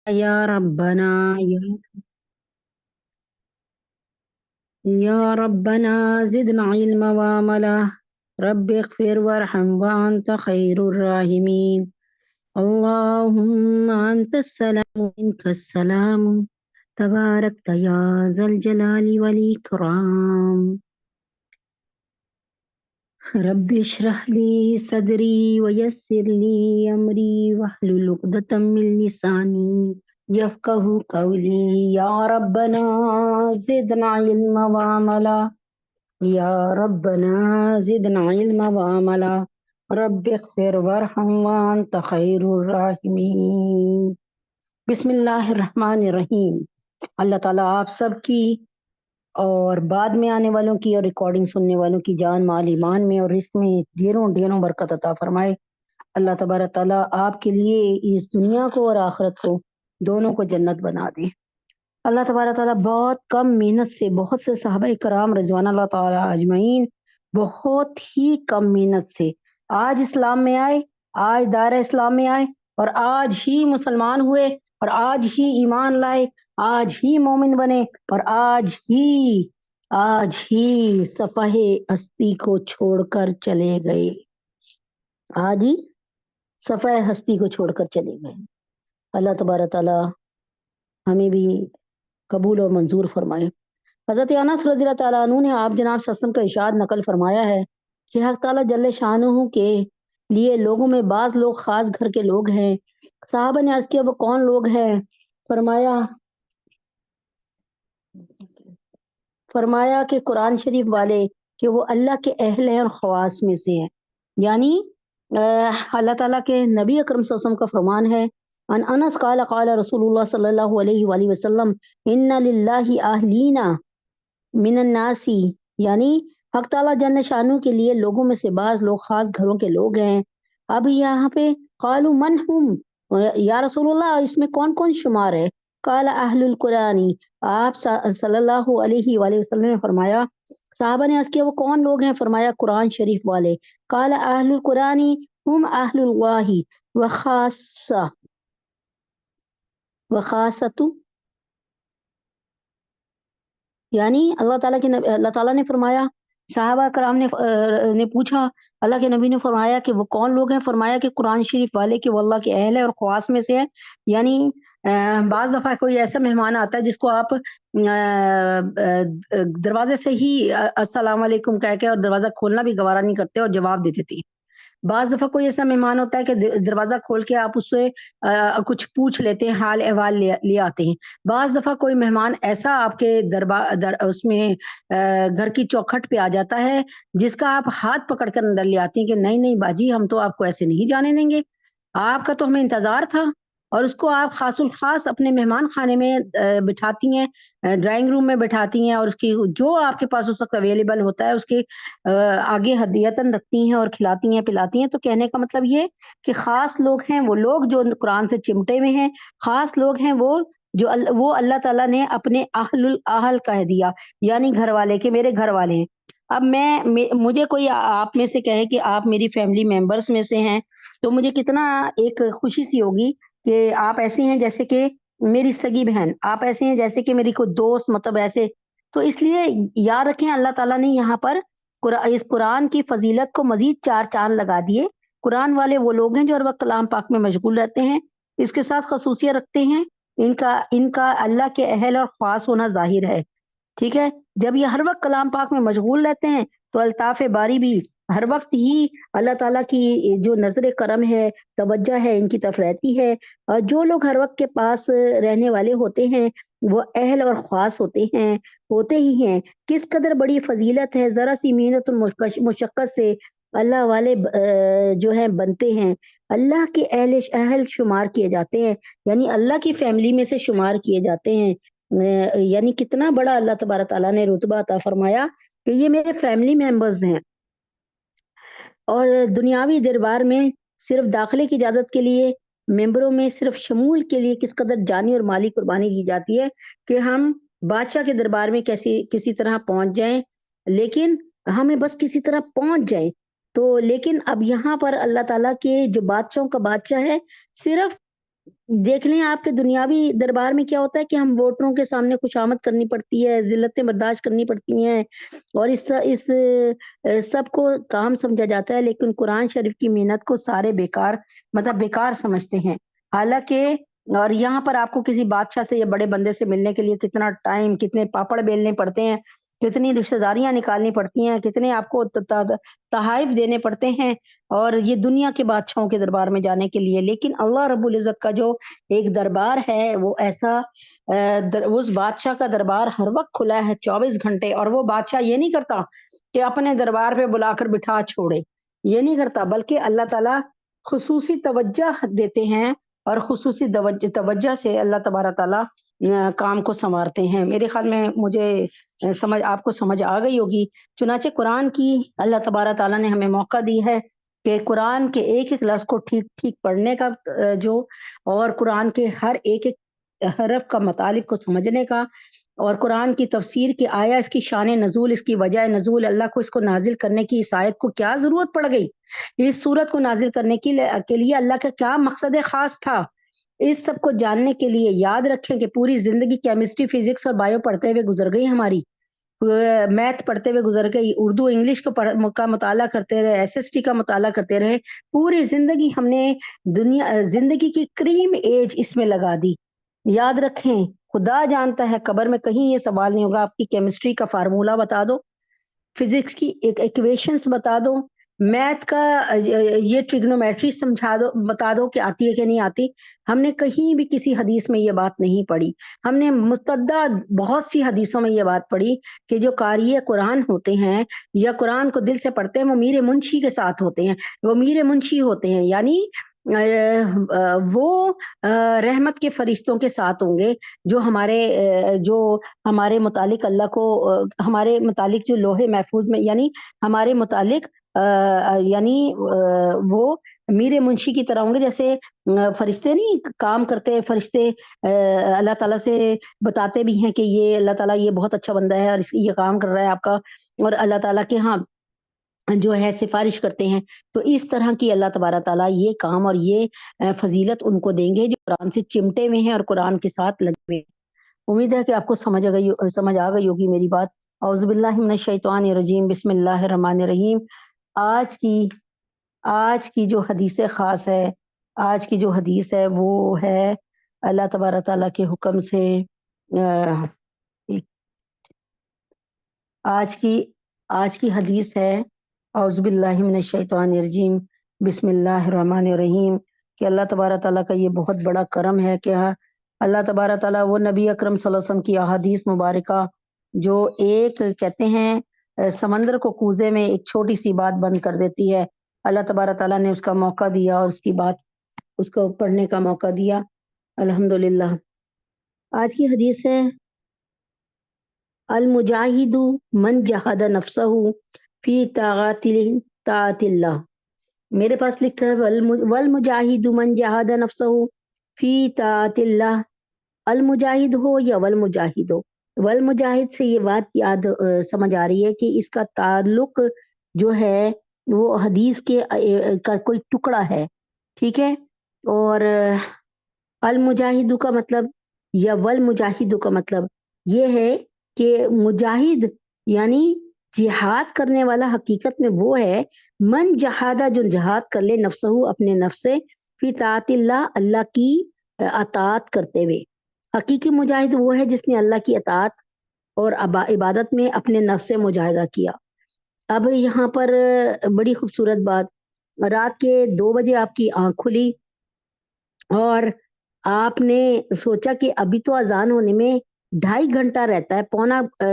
या रब्बना या रब्बना जिदना इल्मा व अमला रब्बि इग़फिर वरहम व अंत खैरुर राहिमीन अल्लाहुम्मा अंतस सलाम व मिनकस सलाम तबारकत या ज़ल जलाली वल इकराम रब्बि इश्रह ली सदरी व यस्सिर ली अमरी वहलुल उक़दतम मिन लिसानी यफ़क़हू क़ौली या रब्बना ज़िदना इल्मा व अमला या रब्बना ज़िदना इल्मा व अमला रब्बि इग़फिर वरहम व अंत खैरुर राहिमीन बिस्मिल्लाहिर रहमानिर रहीम। अल्लाह ताला आप सबकी और बाद में आने वालों की और रिकॉर्डिंग सुनने वालों की जान माल ईमान में और रिस्क में ढेरों ढेरों बरकत अता फरमाए। अल्लाह तबारक ताला आपके लिए इस दुनिया को और आखिरत को दोनों को जन्नत बना दे। अल्लाह तबारक ताला बहुत कम मेहनत से बहुत से सहाबा कराम रिजवान अल्लाह ताला अजमईन बहुत ही कम मेहनत से आज इस्लाम में आए, आज दायरा इस्लाम में आए और आज ही मुसलमान हुए और आज ही ईमान लाए, आज ही मोमिन बने और आज ही सफ़हे हस्ती को छोड़कर चले गए। आज ही सफ़हे हस्ती को छोड़कर चले गए। अल्लाह तबारक ताला हमें भी कबूल और मंजूर फरमाए। हज़रत अनस रज़ियल्लाहु ताला अन्हु ने आप जनाब सल्लल्लाहु अलैहि वसल्लम का इरशाद नकल फरमाया है कि हक़ ताला जल्ले शानुहु के लिए लोगों में बाज़ लोग ख़ास घर के लोग हैं। सहाबा ने अर्ज़ किया वो कौन लोग हैं? फरमाया कि कुरान शरीफ वाले कि वो अल्लाह के अहल हैं और ख़वास में से हैं। यानी अल्लाह ताला के नबी अकरम सल्लल्लाहु अलैहि वसल्लम का फरमान है अन अनस क़ाल क़ाल रसूलुल्लाह सल्लल्लाहु अलैहि वसल्लम इन्ना लिल्लाहि अहलीना मिनन नासी यानी हक़ ताला जल्ल शानु के लिए लोगों में से बाज़ लोग ख़ास घरों के लोग हैं। अब यहाँ पे क़ालू मन हुम या रसूलल्लाह इसमें कौन-कौन शुमार है? क़ाल अहलुल कुरानी आप सल्लल्लाहु अलैहि वसल्लम ने फरमाया सहाबा ने अर्ज़ किया वो कौन लोग हैं? फरमाया कुरान शरीफ वाले। क़ाल अहलुल कुरानी हुम अहलुल्लाहि व ख़ास्सा व ख़ासतु यानी अल्लाह ताला ने फरमाया सहाबा कराम ने पूछा अल्लाह के नबी ने फरमाया कि वो कौन लोग हैं? फरमाया कि कुरान शरीफ वाले कि वो अल्लाह के अहल है और ख़वास में से है। यानी बाज़ दफ़ा कोई ऐसा मेहमान आता है जिसको आप दरवाज़े से ही अस्सलाम वालेकुम कह के और दरवाज़ा खोलना भी गवारा नहीं करते और जवाब दे देते हैं। बाज़ दफ़ा कोई ऐसा मेहमान होता है कि दरवाज़ा खोल के आप उससे कुछ पूछ लेते हैं, हाल अहवाल ले आते हैं। बाज़ दफ़ा कोई मेहमान ऐसा आपके उसमें घर की चौखट पे आ जाता है, जिसका आप हाथ पकड़ कर अंदर ले आती हैं कि नहीं, नहीं बाजी हम तो आपको ऐसे नहीं जाने देंगे। आपका तो हमें इंतज़ार था और उसको आप ख़ासुल ख़ास अपने मेहमान खाने में बिठाती हैं, ड्राइंग रूम में बिठाती हैं और उसकी जो आपके पास उस वक़्त अवेलेबल होता है उसके आगे हदियतन रखती हैं और खिलाती हैं, पिलाती हैं। तो कहने का मतलब ये कि ख़ास लोग हैं वो लोग जो कुरान से चिमटे हुए हैं, ख़ास लोग हैं वो अल्लाह ताला ने अपने अहलुल अहल कह दिया, यानी घरवाले कि मेरे घरवाले हैं। अब मुझे कोई आप में से कहे कि आप मेरी फैमिली मेंबर्स में से हैं, तो मुझे कितना एक खुशी सी होगी कि आप ऐसे हैं जैसे कि मेरी सगी बहन, आप ऐसे हैं जैसे कि मेरी कोई दोस्त मतलब ऐसे। तो इसलिए याद रखें अल्लाह ताला ने यहाँ पर इस कुरान की फ़ज़ीलत को मज़ीद 4 चाँद लगा दिए। कुरान वाले वो लोग हैं जो हर वक़्त कलाम पाक में मशगूल रहते हैं, इसके साथ ख़ुसूसियत रखते हैं, इनका इनका अल्लाह के अहल और ख़ास होना ज़ाहिर है। ठीक है? जब ये हर वक़्त कलाम पाक में मशगूल रहते हैं, तो अल्ताफ़ बारी भी हर वक़्त ही अल्लाह ताला की जो नज़र करम है, तवज्जो है, इनकी तरफ रहती है। और जो लोग हर वक़्त के पास रहने वाले होते हैं, वो अहल और ख़ास होते ही हैं। किस कदर बड़ी फ़ज़ीलत है, ज़रा-सी मेहनत और मुशक्क़त से अल्लाह वाले जो हैं बनते हैं। अल्लाह के अहल शुमार किए जाते हैं, यानी अल्लाह की फ़ैमिली में से शुमार किए जाते हैं। यानी कितना बड़ा अल्लाह तबारक तआला ने रुतबा अता फरमाया कि ये मेरे फैमिली मेंबर्स हैं और दुनियावी दरबार में सिर्फ दाखिले की इजाज़त के लिए मेंबरों में सिर्फ शमूल के लिए किस कदर जानी और माली कुर्बानी की जाती है कि हम बादशाह के दरबार में कैसी किसी तरह पहुँच जाएँ, लेकिन हमें बस किसी तरह पहुँच जाएँ। तो लेकिन अब यहाँ पर अल्लाह ताला के जो बादशाहों का बादशाह है, सिर्फ देख लें आपके दुनियावी दरबार में क्या होता है कि हम वोटरों के सामने खुशामद करनी पड़ती है, ज़िल्लतें बर्दाश्त करनी पड़ती हैं और सब को काम समझा जाता है, लेकिन कुरान शरीफ की मेहनत को सारे बेकार मतलब बेकार समझते हैं। हालाँकि और यहाँ पर आपको किसी बादशाह से या बड़े बंदे से मिलने के लिए कितना टाइम, कितने पापड़ बेलने पड़ते हैं, कितनी रिश्तेदारियाँ निकालनी पड़ती हैं, कितने आपको त त तहाइफ़ देने पड़ते हैं और ये दुनिया के बादशाहों के दरबार में जाने के लिए। लेकिन अल्लाह रब्बुल इज़्ज़त का जो एक दरबार है वो ऐसा उस बादशाह का दरबार हर वक़्त खुला है 24 घंटे और वो बादशाह ये नहीं करता कि अपने दरबार पे बुलाकर बिठा छोड़े, ये नहीं करता बल्कि अल्लाह ताला खुसूसी तवज्जो देते हैं और खुसूसी तवज्जो से अल्लाह तबारक ताला काम को सँवारते हैं। मेरे ख़्याल में मुझे समझ आपको समझ आ गई होगी। चुनांचे कुरान की अल्लाह तबारक ताला ने हमें मौका दी है कि कुरान के एक-एक लफ्ज़ को ठीक-ठीक पढ़ने का जो और कुरान के हर एक-एक हरफ का मतलब को समझने का और कुरान की तफ़सीर की आया इसकी शान नज़ूल, इसकी वजह नज़ूल, अल्लाह को इसको नाज़िल करने की इस आयत को क्या ज़रूरत पड़ गई? इस सूरत को नाज़िल करने के लिए अल्लाह का क्या मकसद ख़ास था? इस सब को जानने के लिए याद रखें कि पूरी ज़िंदगी केमिस्ट्री, फ़िज़िक्स और बायो पढ़ते हुए गुज़र गई हमारी। मैथ पढ़ते हुए गुज़र गई, उर्दू, इंग्लिश को का मुताला करते रहे, एसएसटी का मुताला करते रहे। पूरी ज़िंदगी हमने ज़िंदगी की क्रीम एज इसमें लगा दी। याद रखें, खुदा जानता है कब्र में कहीं ये सवाल नहीं होगा, आपकी केमिस्ट्री का फ़ॉर्मूला बता दो, फिज़िक्स की एक इक्वेशंस बता दो, मैथ का ये ट्रिग्नोमेट्री समझा दो बता दो कि आती है कि नहीं आती। हमने कहीं भी किसी हदीस में ये बात नहीं पढ़ी। हमने मुस्तद्दा बहुत सी हदीसों में ये बात पढ़ी कि जो क़ारिए कुरान होते हैं या कुरान को दिल से पढ़ते हैं, वो मीर मुंशी के साथ होते हैं। वो मीर मुंशी होते हैं यानी वो रहमत के फ़रिश्तों के साथ होंगे, जो हमारे मुतालिक अल्लाह को हमारे मुतालिक जो लोहे महफूज़ में यानी हमारे मुतालिक वो मीर मुंशी की तरह होंगे जैसे फरिश्ते नहीं काम करते हैं फरिश्ते अल्लाह ताला से बताते भी हैं कि ये अल्लाह ताला ये बहुत अच्छा बंदा है और ये काम कर रहा है आपका और अल्लाह ताला के यहाँ जो है सिफ़ारिश करते हैं। तो इस तरह की अल्लाह तबारक ताला ये काम और ये फ़ज़ीलत उनको देंगे जो कुरान से चिमटे हुए हैं और कुरान के साथ लगे हुए हैं। उम्मीद है कि आपको समझ आ गई होगी मेरी बात। औज़ु बिल्लाहि मिनश शैतानिर रजीम, बिस्मिल्लाहिर रहमानिर रहीम। आज की आज की जो हदीस ख़ास है, आज की जो हदीस है वो है अल्लाह तबारक ताला के हुक्म से अ, एक आज की आज की हदीस है औज़ु बिल्लाहि मिनश शैतानिर रजीम, बिस्मिल्लाहिर रहमानिर रहीम कि अल्लाह तबारक ताला का ये बहुत बड़ा करम है कि अल्लाह तबारक ताला वो नबी अकरम सल्लल्लाहु अलैहि वसल्लम की अहादीस मुबारका जो एक कहते हैं समंदर को कूज़े में एक छोटी-सी बात बंद कर देती है। अल्लाह तबारक ताला ने उसका मौका दिया और उसकी बात उसको पढ़ने का मौका दिया। अल्हम्दुलिल्लाह। आज की हदीस है अल मुजाहिदु मन जहद नफ्सहु फी ताअतिल्लाह। मेरे पास लिखा है वल मुजाहिदु मन जहद नफ्सहु फी ताअतिल्लाह। अल मुजाहिद हो या वल मुजाहिद हो। वल मुजाहिद से ये बात समझ आ रही है कि इसका ताल्लुक जो है वो हदीस के का कोई टुकड़ा है, ठीक है? और अल मुजाहिदु का मतलब या वल मुजाहिदु का मतलब ये है कि मुजाहिद यानी जिहाद करने वाला हकीकत में वो है मन जहादा जो जिहाद कर ले नफ्सहू अपने नफ्स से फी ताअतिल्लाह अल्लाह की अताअत करते हुए। हकीकी मुजाहिद वो है जिसने अल्लाह की अताअत और इबादत में अपने नफ्स से मुजाहिदा किया। अब यहाँ पर बड़ी खूबसूरत बात, रात के 2 बजे आपकी आँख खुली और आपने सोचा कि अभी तो अज़ान होने में ढाई घंटा रहता है,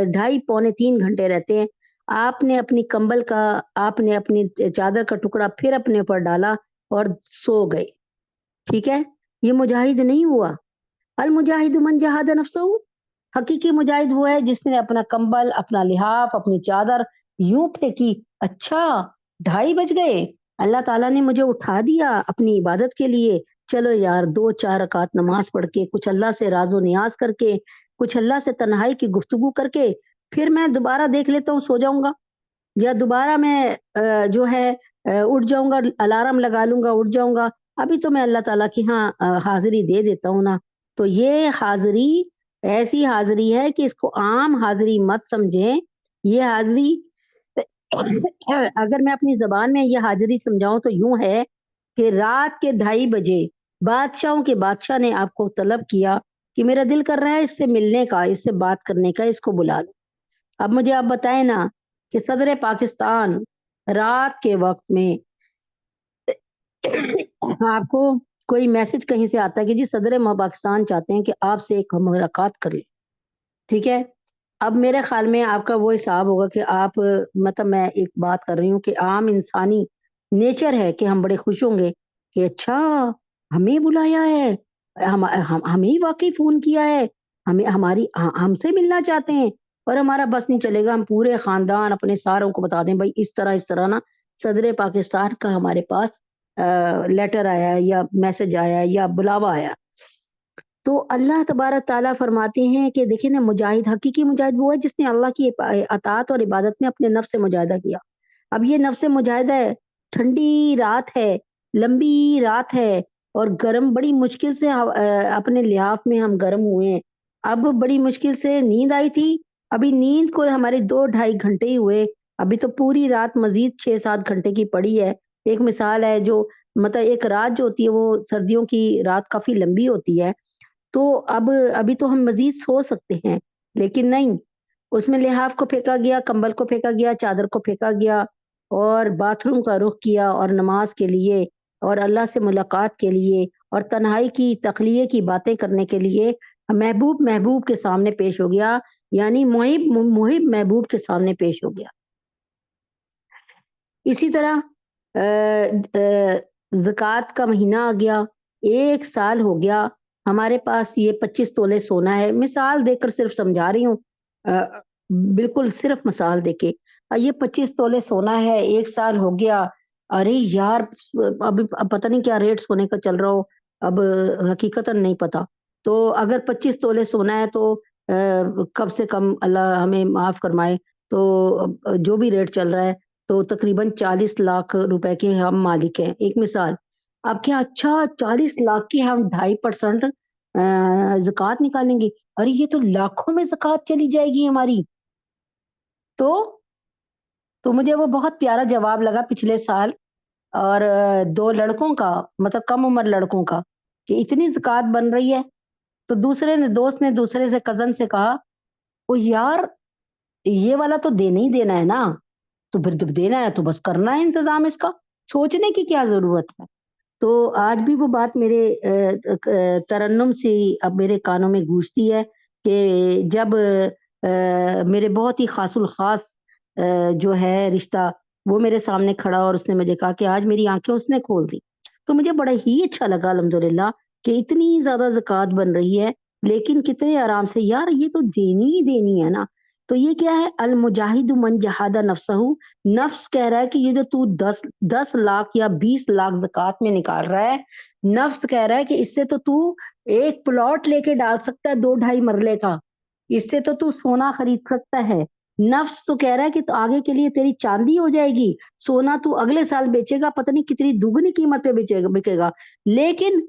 ढाई पौने 3 घंटे रहते हैं। आपने अपनी चादर का टुकड़ा फिर अपने ऊपर डाला और सो गए, ठीक है? ये मुजाहिद नहीं हुआ। अल मुजाहिदु मन जहाद नफ्सहू। हकीकी मुजाहिद वो है जिसने अपना कंबल, अपना लिहाफ, अपनी चादर यूँ फेंकी, अच्छा 2:30 बज गए, अल्लाह ताला ने मुझे उठा दिया अपनी इबादत के लिए, चलो यार 2-4 रकात नमाज़ पढ़ के, कुछ अल्लाह से राज़ो नियाज़ करके, कुछ अल्लाह से तन्हाई की गुफ्तगू करके, फिर मैं दोबारा देख लेता हूँ, सो जाऊँगा। या दोबारा मैं जो है उठ जाऊँगा, अलार्म लगा लूँगा, उठ जाऊँगा। अभी तो मैं अल्लाह ताला की हाज़िरी दे देता हूँ ना, तो ये हाज़िरी ऐसी हाज़िरी है कि इसको आम हाज़िरी मत समझें। ये हाज़िरी अगर मैं अपनी ज़बान में ये हाज़िरी समझाऊँ तो यूँ है कि रात के 2:30 बजे बादशाहों के बादशाह ने आपको तलब किया कि मेरा दिल कर रहा है इससे मिलने का, इससे बात करने का, इसको बुला लो। अब मुझे आप बताएँ ना कि सदर पाकिस्तान रात के वक़्त में आपको कोई मैसेज कहीं से आता है कि जी सदर पाकिस्तान चाहते हैं कि आपसे एक मुलाकात कर लें, ठीक है? अब मेरे ख़्याल में आपका वो हिसाब होगा कि आप मतलब मैं एक बात कर रही हूँ कि आम इंसानी नेचर है कि हम बड़े खुश होंगे कि अच्छा हमें बुलाया है, हम हमें ही वाक़ई फ़ोन किया है, हमें हमसे मिलना चाहते हैं और हमारा बस नहीं चलेगा, हम पूरे ख़ानदान अपने सारों को बता दें भई इस तरह ना सदर पाकिस्तान का हमारे पास लेटर आया है या मैसेज आया है या बुलावा आया है। तो अल्लाह तबारक ताला फरमाते हैं कि देखिए ना मुजाहिद हकीकी मुजाहिद वो है जिसने अल्लाह की अताअत और इबादत में अपने नफ्स से मुजाहिदा किया। अब ये नफ्स से मुजाहिदा है, ठंडी रात है, लंबी रात है और गरम बड़ी मुश्किल से अपने लिहाफ में हम गरम हुए हैं। अब बड़ी मुश्किल से नींद आई थी, अभी नींद को हमारे 2 ढाई घंटे ही हुए, अभी तो पूरी रात मज़ीद 6-7 घंटे की पड़ी है। एक मिसाल है जो मतलब एक रात जो होती है वो सर्दियों की रात काफ़ी लंबी होती है। तो अब अभी तो हम मज़ीद सो सकते हैं, लेकिन नहीं, उसमें लिहाफ़ को फेंका गया, कंबल को फेंका गया, चादर को फेंका गया और बाथरूम का रुख किया और नमाज़ के लिए और अल्लाह से मुलाकात के लिए और तन्हाई की तख़लिये की बातें करने के लिए महबूब महबूब के सामने पेश हो गया, यानी मुहिब महबूब के सामने पेश हो गया। इसी तरह ज़कात का महीना आ गया, 1 साल हो गया, हमारे पास ये 25 तोले सोना है, मिसाल देकर सिर्फ़ समझा रही हूँ बिल्कुल सिर्फ़ मिसाल देके। ये 25 तोले सोना है, 1 साल हो गया, अरे यार! अभी अब पता नहीं क्या रेट सोने का चल रहा हो, अब हकीकतन नहीं पता। तो अगर 25 तोले सोना है तो कम से कम अल्लाह हमें माफ़ फ़रमाए, तो जो भी रेट चल रहा है तो तकरीबन 40 लाख रुपए के हम मालिक हैं, एक मिसाल। अब क्या अच्छा 40 लाख की हम 2.5% ज़कात निकालेंगे? अरे ये तो लाखों में ज़कात चली जाएगी हमारी। तो तो मुझे वो बहुत प्यारा जवाब लगा पिछले साल और 2 लड़कों का मतलब कम उम्र लड़कों का, कि इतनी ज़कात बन रही है, तो दूसरे ने दोस्त ने दूसरे से कज़न से कहा, "ओ यार, ये वाला तो देना ही देना है ना, तो फिर जब देना है तो बस करना है इंतज़ाम इसका, सोचने की क्या ज़रूरत है?" तो आज भी वो बात मेरे तरन्नुम सी अब मेरे कानों में गूँजती है कि जब मेरे बहुत ही ख़ासुल ख़ास जो है रिश्ता, वो मेरे सामने खड़ा और उसने मुझे कहा कि आज मेरी आँखें उसने खोल दी। तो मुझे बड़ा ही अच्छा लगा अल्हम्दुलिल्लाह कि इतनी ज़्यादा ज़कात बन रही है, लेकिन कितने आराम से यार ये तो देनी ही देनी है ना। तो ये क्या है अल मुजाहिदु मन जहादा नफ्सहु, नफ्स कह रहा है कि ये जो तू 10 लाख या 20 लाख ज़कात में निकाल रहा है, नफ्स कह रहा है कि इससे तो तू एक प्लॉट लेके डाल सकता है 2 ढाई मरले का, इससे तो तू सोना खरीद सकता है। नफ्स तो कह रहा है कि तो आगे के लिए तेरी चाँदी हो जाएगी, सोना तू अगले साल बेचेगा, पता नहीं कितनी दुगनी कीमत पे बिकेगा। लेकिन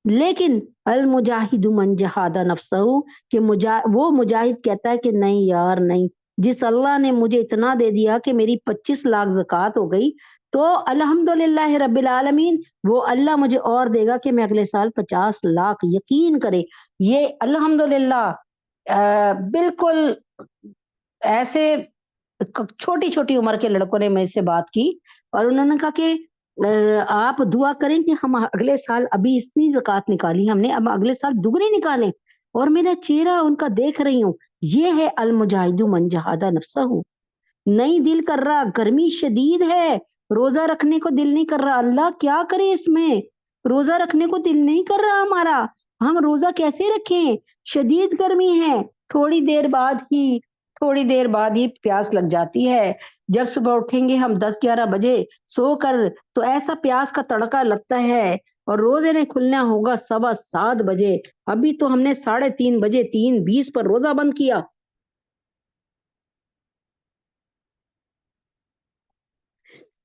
लेकिन अल मुजाहिदु मन जहादा नफ्सहु कि वो मुजाहिद कहता है कि नहीं यार नहीं, जिस अल्लाह ने मुझे इतना दे दिया कि मेरी 25 लाख ज़कात हो गई, तो अल्हम्दुलिल्लाह रब्बिल आलमीन वो अल्लाह मुझे और देगा कि मैं अगले साल 50 लाख यकीन करें। ये अल्हम्दुलिल्लाह बिल्कुल ऐसे छोटी-छोटी उम्र के लड़कों ने मेरे से बात की और उन्होंने कहा कि आप दुआ करें कि हम अगले साल अभी इतनी ज़कात निकाली हमने, अब अगले साल दुगनी निकालें और मेरा चेहरा उनका देख रही हूँ, ये है अल मुजाहिदु मन जहादा नफ्सहु। नहीं दिल कर रहा, गर्मी शदीद है, रोज़ा रखने को दिल नहीं कर रहा, अल्लाह क्या करे इसमें? रोज़ा रखने को दिल नहीं कर रहा हमारा, हम रोज़ा कैसे रखें? शदीद गर्मी है, थोड़ी देर बाद ही प्यास लग जाती है। जब सुबह उठेंगे हम 10-11 बजे सोकर तो ऐसा प्यास का तड़का लगता है और रोज़े ने खुलना होगा सवा 7 बजे। अभी तो हमने साढ़े 3 बजे 3:20 पर रोज़ा बंद किया।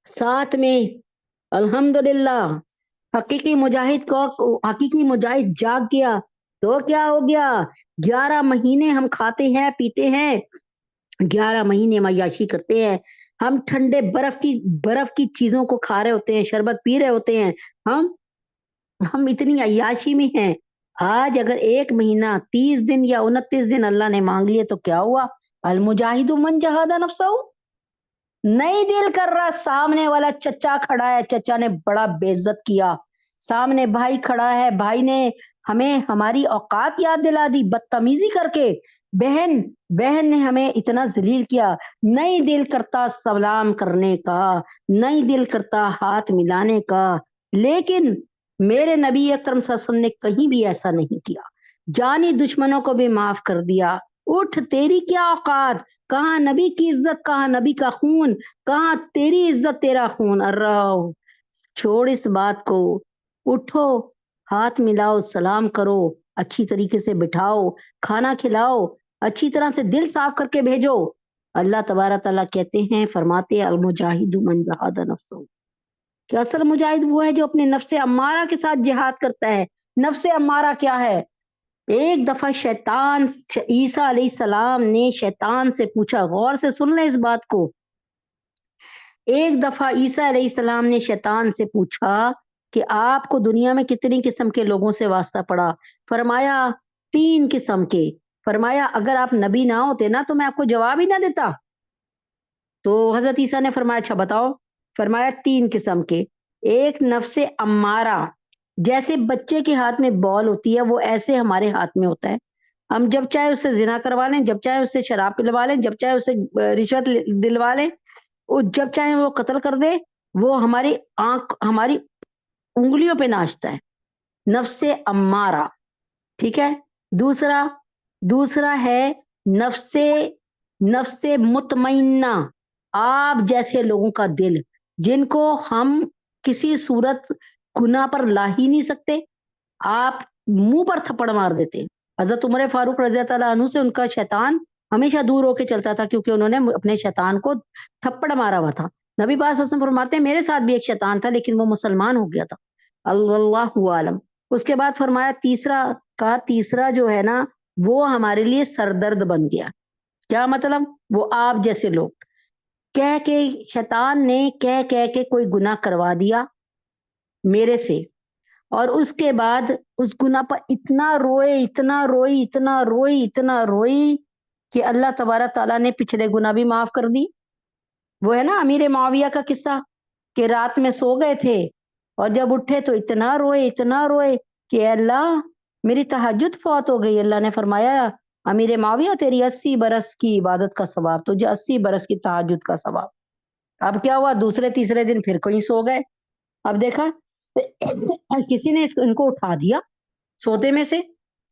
साथ में अल्हम्दुलिल्लाह हकीकी मुजाहिद जाग गया तो क्या हो गया? 11 महीने हम खाते हैं पीते हैं, 11 महीने हम अय्याशी करते हैं, हम ठंडे बर्फ की चीजों को खा रहे होते हैं, शरबत पी रहे होते हैं, हम हम इतनी अय्याशी में हैं। आज अगर 1 महीना 30 दिन या 29 दिन अल्लाह ने मांग लिए तो क्या हुआ? अल मुजाहिदु मन जहादा नफ्सहू। नहीं दिल कर रहा, सामने वाला चचा खड़ा है, चचा ने बड़ा बेइज्जत किया, सामने भाई खड़ा है, भाई ने हमें हमारी औकात याद दिला दी बदतमीजी करके, बहन बहन ने हमें इतना जलील किया, नहीं दिल करता सलाम करने का, नहीं दिल करता हाथ मिलाने का, लेकिन मेरे नबी अकरम सल्लल्लाहु अलैहि वसल्लम ने कहीं भी ऐसा नहीं किया, जानी दुश्मनों को भी माफ कर दिया। उठ, तेरी क्या औकात, कहाँ नबी की इज्जत, कहाँ नबी का खून, कहाँ तेरी इज्जत तेरा खून। अर्रा, छोड़ इस बात को, उठो, हाथ मिलाओ, सलाम करो, अच्छी तरीके से बिठाओ, खाना खिलाओ, अच्छी तरह से दिल साफ करके भेजो। अल्लाह तबारा ताला कहते हैं, फरमाते हैं, अल मुजाहिदु मन जहादा नफ्सहू, कि असल मुजाहिद वो है जो अपने नफ्से अम्मारा के साथ जिहाद करता है। नफ्से अम्मारा क्या है? एक दफा शैतान, ईसा अलैहिस्सलाम ने शैतान से पूछा, गौर से सुन ले इस बात को। एक दफा ईसा अलैहिस्सलाम ने शैतान से पूछा कि आपको दुनिया में कितनी किस्म के लोगों से वास्ता पड़ा? फरमाया 3 किस्म के। फरमाया अगर आप नबी ना होते ना तो मैं आपको जवाब ही ना देता। तो हजरत ईसा ने फरमाया अच्छा बताओ। फरमाया 3 किस्म के। एक नफ्से अम्मारा, जैसे बच्चे के हाथ में बॉल होती है वो ऐसे हमारे हाथ में होता है, हम जब चाहे उससे जिना करवा लें, जब चाहे उससे शराब पिलवा लें, जब चाहे उससे रिश्वत दिलवा लें, वो जब चाहे वो कत्ल कर दे, वो हमारी उंगलियों पे नाचता है, नफ्से अम्मारा। ठीक है। दूसरा दूसरा है नफ्से नफ्से मुतमइन्ना, आप जैसे लोगों का दिल, जिनको हम किसी सूरत गुनाह पर ला ही नहीं सकते, आप मुंह पर थप्पड़ मार देते हैं। हजरत उमर फारूक रजी अल्लाह अन्हु से उनका शैतान हमेशा दूर होके चलता था, क्योंकि उन्होंने अपने शैतान को थप्पड़ मारा हुआ था। नबी पाक सल्लल्लाहु अलैहि वसल्लम फरमाते हैं मेरे साथ भी एक शैतान था, लेकिन वो मुसलमान हो गया था। अल्लाहु आलम। उसके बाद फरमाया तीसरा जो है ना, वो हमारे लिए सरदर्द बन गया। क्या मतलब? वो आप जैसे लोग, कह के शैतान ने कह कह के कोई गुनाह करवा दिया मेरे से, और उसके बाद उस गुनाह पर इतना रोए, इतना रोई, इतना रोई, इतना रोई कि अल्लाह तबारक ताला ने पिछले गुनाह भी माफ कर दी। वो है ना अमीर मुआविया का किस्सा, कि रात में सो गए थे और जब उठे तो इतना रोए कि अल्लाह मेरी तहज्जुद फौत हो गई। अल्लाह ने फरमाया अमीर मुआविया तेरी 80 बरस की इबादत का सवाब, तुझे 80 बरस की तहज्जुद का सवाब। अब क्या हुआ, दूसरे तीसरे दिन फिर कहीं सो गए। अब देखा किसी ने इनको उठा दिया सोते में से,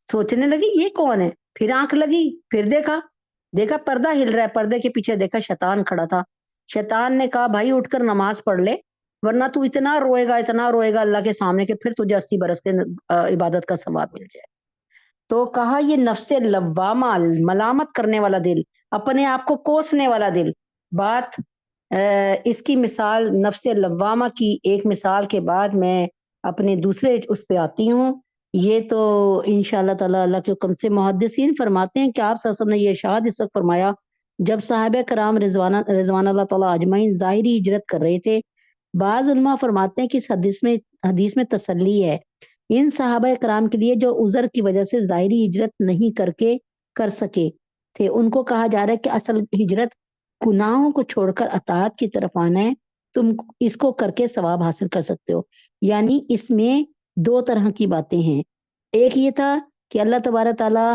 सोचने लगी ये कौन है, फिर आंख लगी, फिर देखा, देखा पर्दा हिल रहा है, पर्दे के पीछे देखा शैतान खड़ा था। शैतान ने कहा भाई उठकर नमाज पढ़ ले, वरना तू इतना रोएगा अल्लाह के सामने कि फिर तुझे 80 बरस के इबादत का सवाब मिल जाए। तो कहा ये नफ्से लव्वामा, मलामत करने वाला दिल, अपने आप को कोसने वाला दिल। बात इसकी मिसाल नफ्से लव्वामा की एक मिसाल के बाद मैं अपने दूसरे उस पे आती हूँ। ये तो इंशाअल्लाह ताला अल्लाह के हुक्म से मुहद्दिसीन फरमाते हैं कि आप सल्लल्लाहु अलैहि वसल्लम ने ये इरशाद इस वक्त फरमाया जब साहिबा कराम रिजवान अल्लाह ताला अजमईन ज़ाहिरी हिजरत कर रहे थे। बाज़ उलमा फरमाते हैं कि इस हदीस में तसल्ली है इन साहबा कराम के लिए जो उज़र की वजह से ज़ाहिरी हिजरत नहीं कर सके थे। उनको कहा जा रहा है कि असल हिजरत गुनाहों को छोड़कर अताअत की तरफ आना है, तुम इसको करके सवाब हासिल कर सकते हो। यानी इसमें 2 तरह की बातें हैं। एक ये था कि अल्लाह तबारक ताला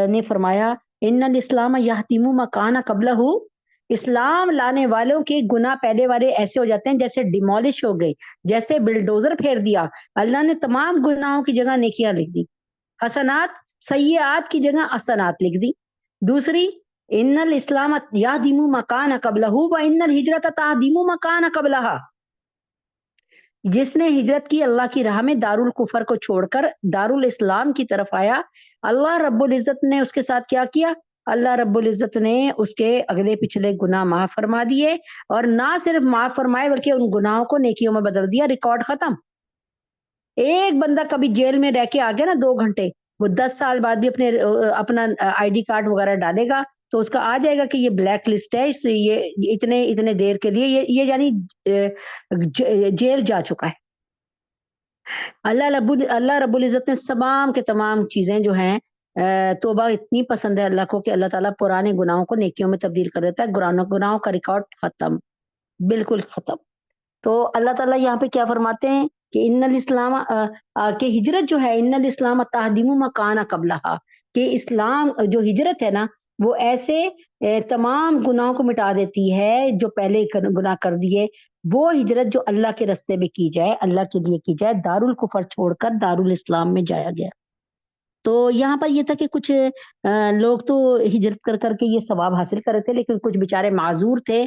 ने फरमाया इन्नल इस्लाम यहतिमु मकाना क़ब्लहु, इस्लाम लाने वालों के गुनाह पहले वाले ऐसे हो जाते हैं जैसे डिमोलिश हो गए, जैसे बिल्डोजर फेर दिया। अल्लाह ने तमाम गुनाहों की जगह नेकियां लिख दी, हसनात सय्यात की जगह हसनात लिख दी। दूसरी इन्नल इस्लाम यादिमु मकान कबलहू व इन्नल हिजरत तादिमु मकान कबलहा, जिसने हिजरत की अल्लाह की राह में दारुल कुफर को छोड़कर दारुल इस्लाम की तरफ आया, अल्लाह रब्बुल इज्जत ने उसके साथ क्या किया? अल्लाह रब्बुल इज्जत ने उसके अगले पिछले गुनाह माफ फरमा दिए, और ना सिर्फ माफ फरमाए बल्कि उन गुनाहों को नेकियों में बदल दिया, रिकॉर्ड खत्म। एक बंदा कभी जेल में रह के आ गया ना 2 घंटे, वो 10 साल बाद भी अपना आईडी कार्ड वगैरह डालेगा, तो उसका आ जाएगा कि ये ब्लैक लिस्ट है, इसलिए ये इतने देर के लिए ये यानी जेल जा चुका है। अल्लाह रब्बुल इज़्ज़त ने तमाम के तमाम चीज़ें जो हैं तौबा इतनी पसंद है अल्लाह को कि अल्लाह ताला पुराने गुनाहों को नेकियों में तब्दील कर देता है, गुनाहों का रिकॉर्ड खत्म, बिल्कुल खत्म। तो अल्लाह ताला यहाँ पे क्या फरमाते हैं कि कि हिजरत जो है इन्नल इस्लाम तहदिमु मकाना कबलहा, कि इस्लाम जो हिजरत है ना वो ऐसे तमाम गुनाहों को मिटा देती है जो पहले गुनाह कर दिए। वो हिजरत जो अल्लाह के रास्ते में की जाए, अल्लाह के लिए की जाए, दारुल कुफर छोड़कर दारुल इस्लाम में जाया गया। तो यहाँ पर ये था कि कुछ लोग तो हिजरत कर करके ये सवाब हासिल कर रहे थे, लेकिन कुछ बेचारे माजूर थे,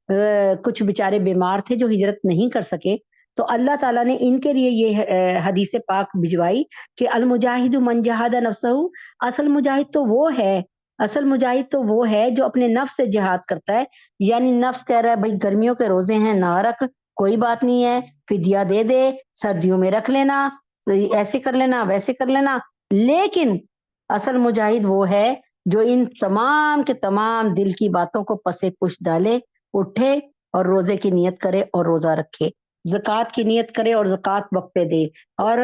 कुछ बेचारे बीमार थे जो हिजरत नहीं कर सके। तो अल्लाह ताला ने इनके लिए ये हदीस पाक भिजवाई कि अल मुजाहिदु मन जहादा नफ्सहु, असल मुजाहिद तो वो है, असल मुजाहिद तो वो है जो अपने नफ्स से जिहाद करता है। यानी नफ्स कह रहा है भाई गर्मियों के रोजे हैं ना रख, कोई बात नहीं है, फिदिया दे दे, सर्दियों में रख लेना, तो ऐसे कर लेना, वैसे कर लेना। लेकिन असल मुजाहिद वो है जो इन तमाम के तमाम दिल की बातों को पसे पुश डाले, उठे और रोजे की नियत करे और रोजा रखे, ज़कात की नियत करे और ज़कात वक्त पे दे, और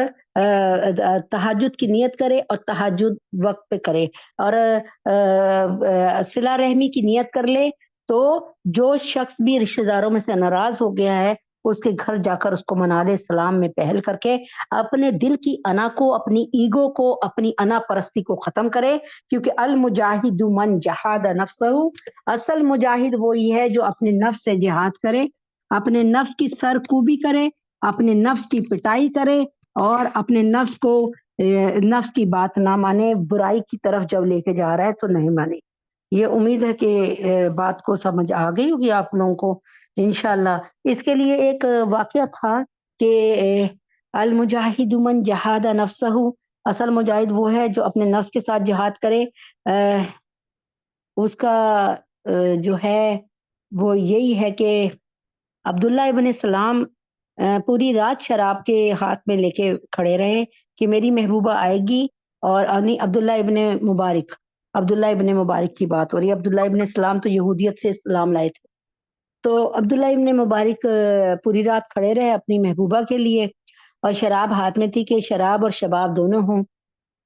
तहज्जुद की नियत करे और तहज्जुद वक्त पे करे, और सिला रहमी की नियत कर ले। तो जो शख्स भी रिश्तेदारों में से नाराज हो गया है, उसके घर जाकर उसको मना ले सलाम में पहल करके, अपने दिल की अना को, अपनी ईगो को, अपनी अना परस्ती को खत्म करे, क्योंकि अल मुजाहिदु मन जहाद नफ्सहु, असल मुजाहिद वही है जो अपने नफ्स से जिहाद करे, अपने नफ्स की सरकूबी करे, अपने नफ्स की पिटाई करे, और अपने नफ्स को नफ्स की बात ना माने, बुराई की तरफ जब लेके जा रहा है तो नहीं माने। ये उम्मीद है कि बात को समझ आ गई होगी आप लोगों को इंशाल्लाह। इसके लिए एक वाकया था कि अल मुजाहिदु मन जहादा नफ्सहु, असल मुजाहिद वो है जो अपने नफ्स के साथ जिहाद करे। उसका जो है वो यही है कि अब्दुल्ला इब्न सलाम पूरी रात शराब के हाथ में लेके खड़े रहे कि मेरी महबूबा आएगी, और नहीं, अब्दुल्ला इब्न मुबारक की बात हो रही है। अब्दुल्ला इब्न सलाम तो यहूदियत से इस्लाम लाए थे। तो अब्दुल्ला इब्न मुबारक पूरी रात खड़े रहे अपनी महबूबा के लिए, और शराब हाथ में थी कि शराब और शबाब दोनों हों।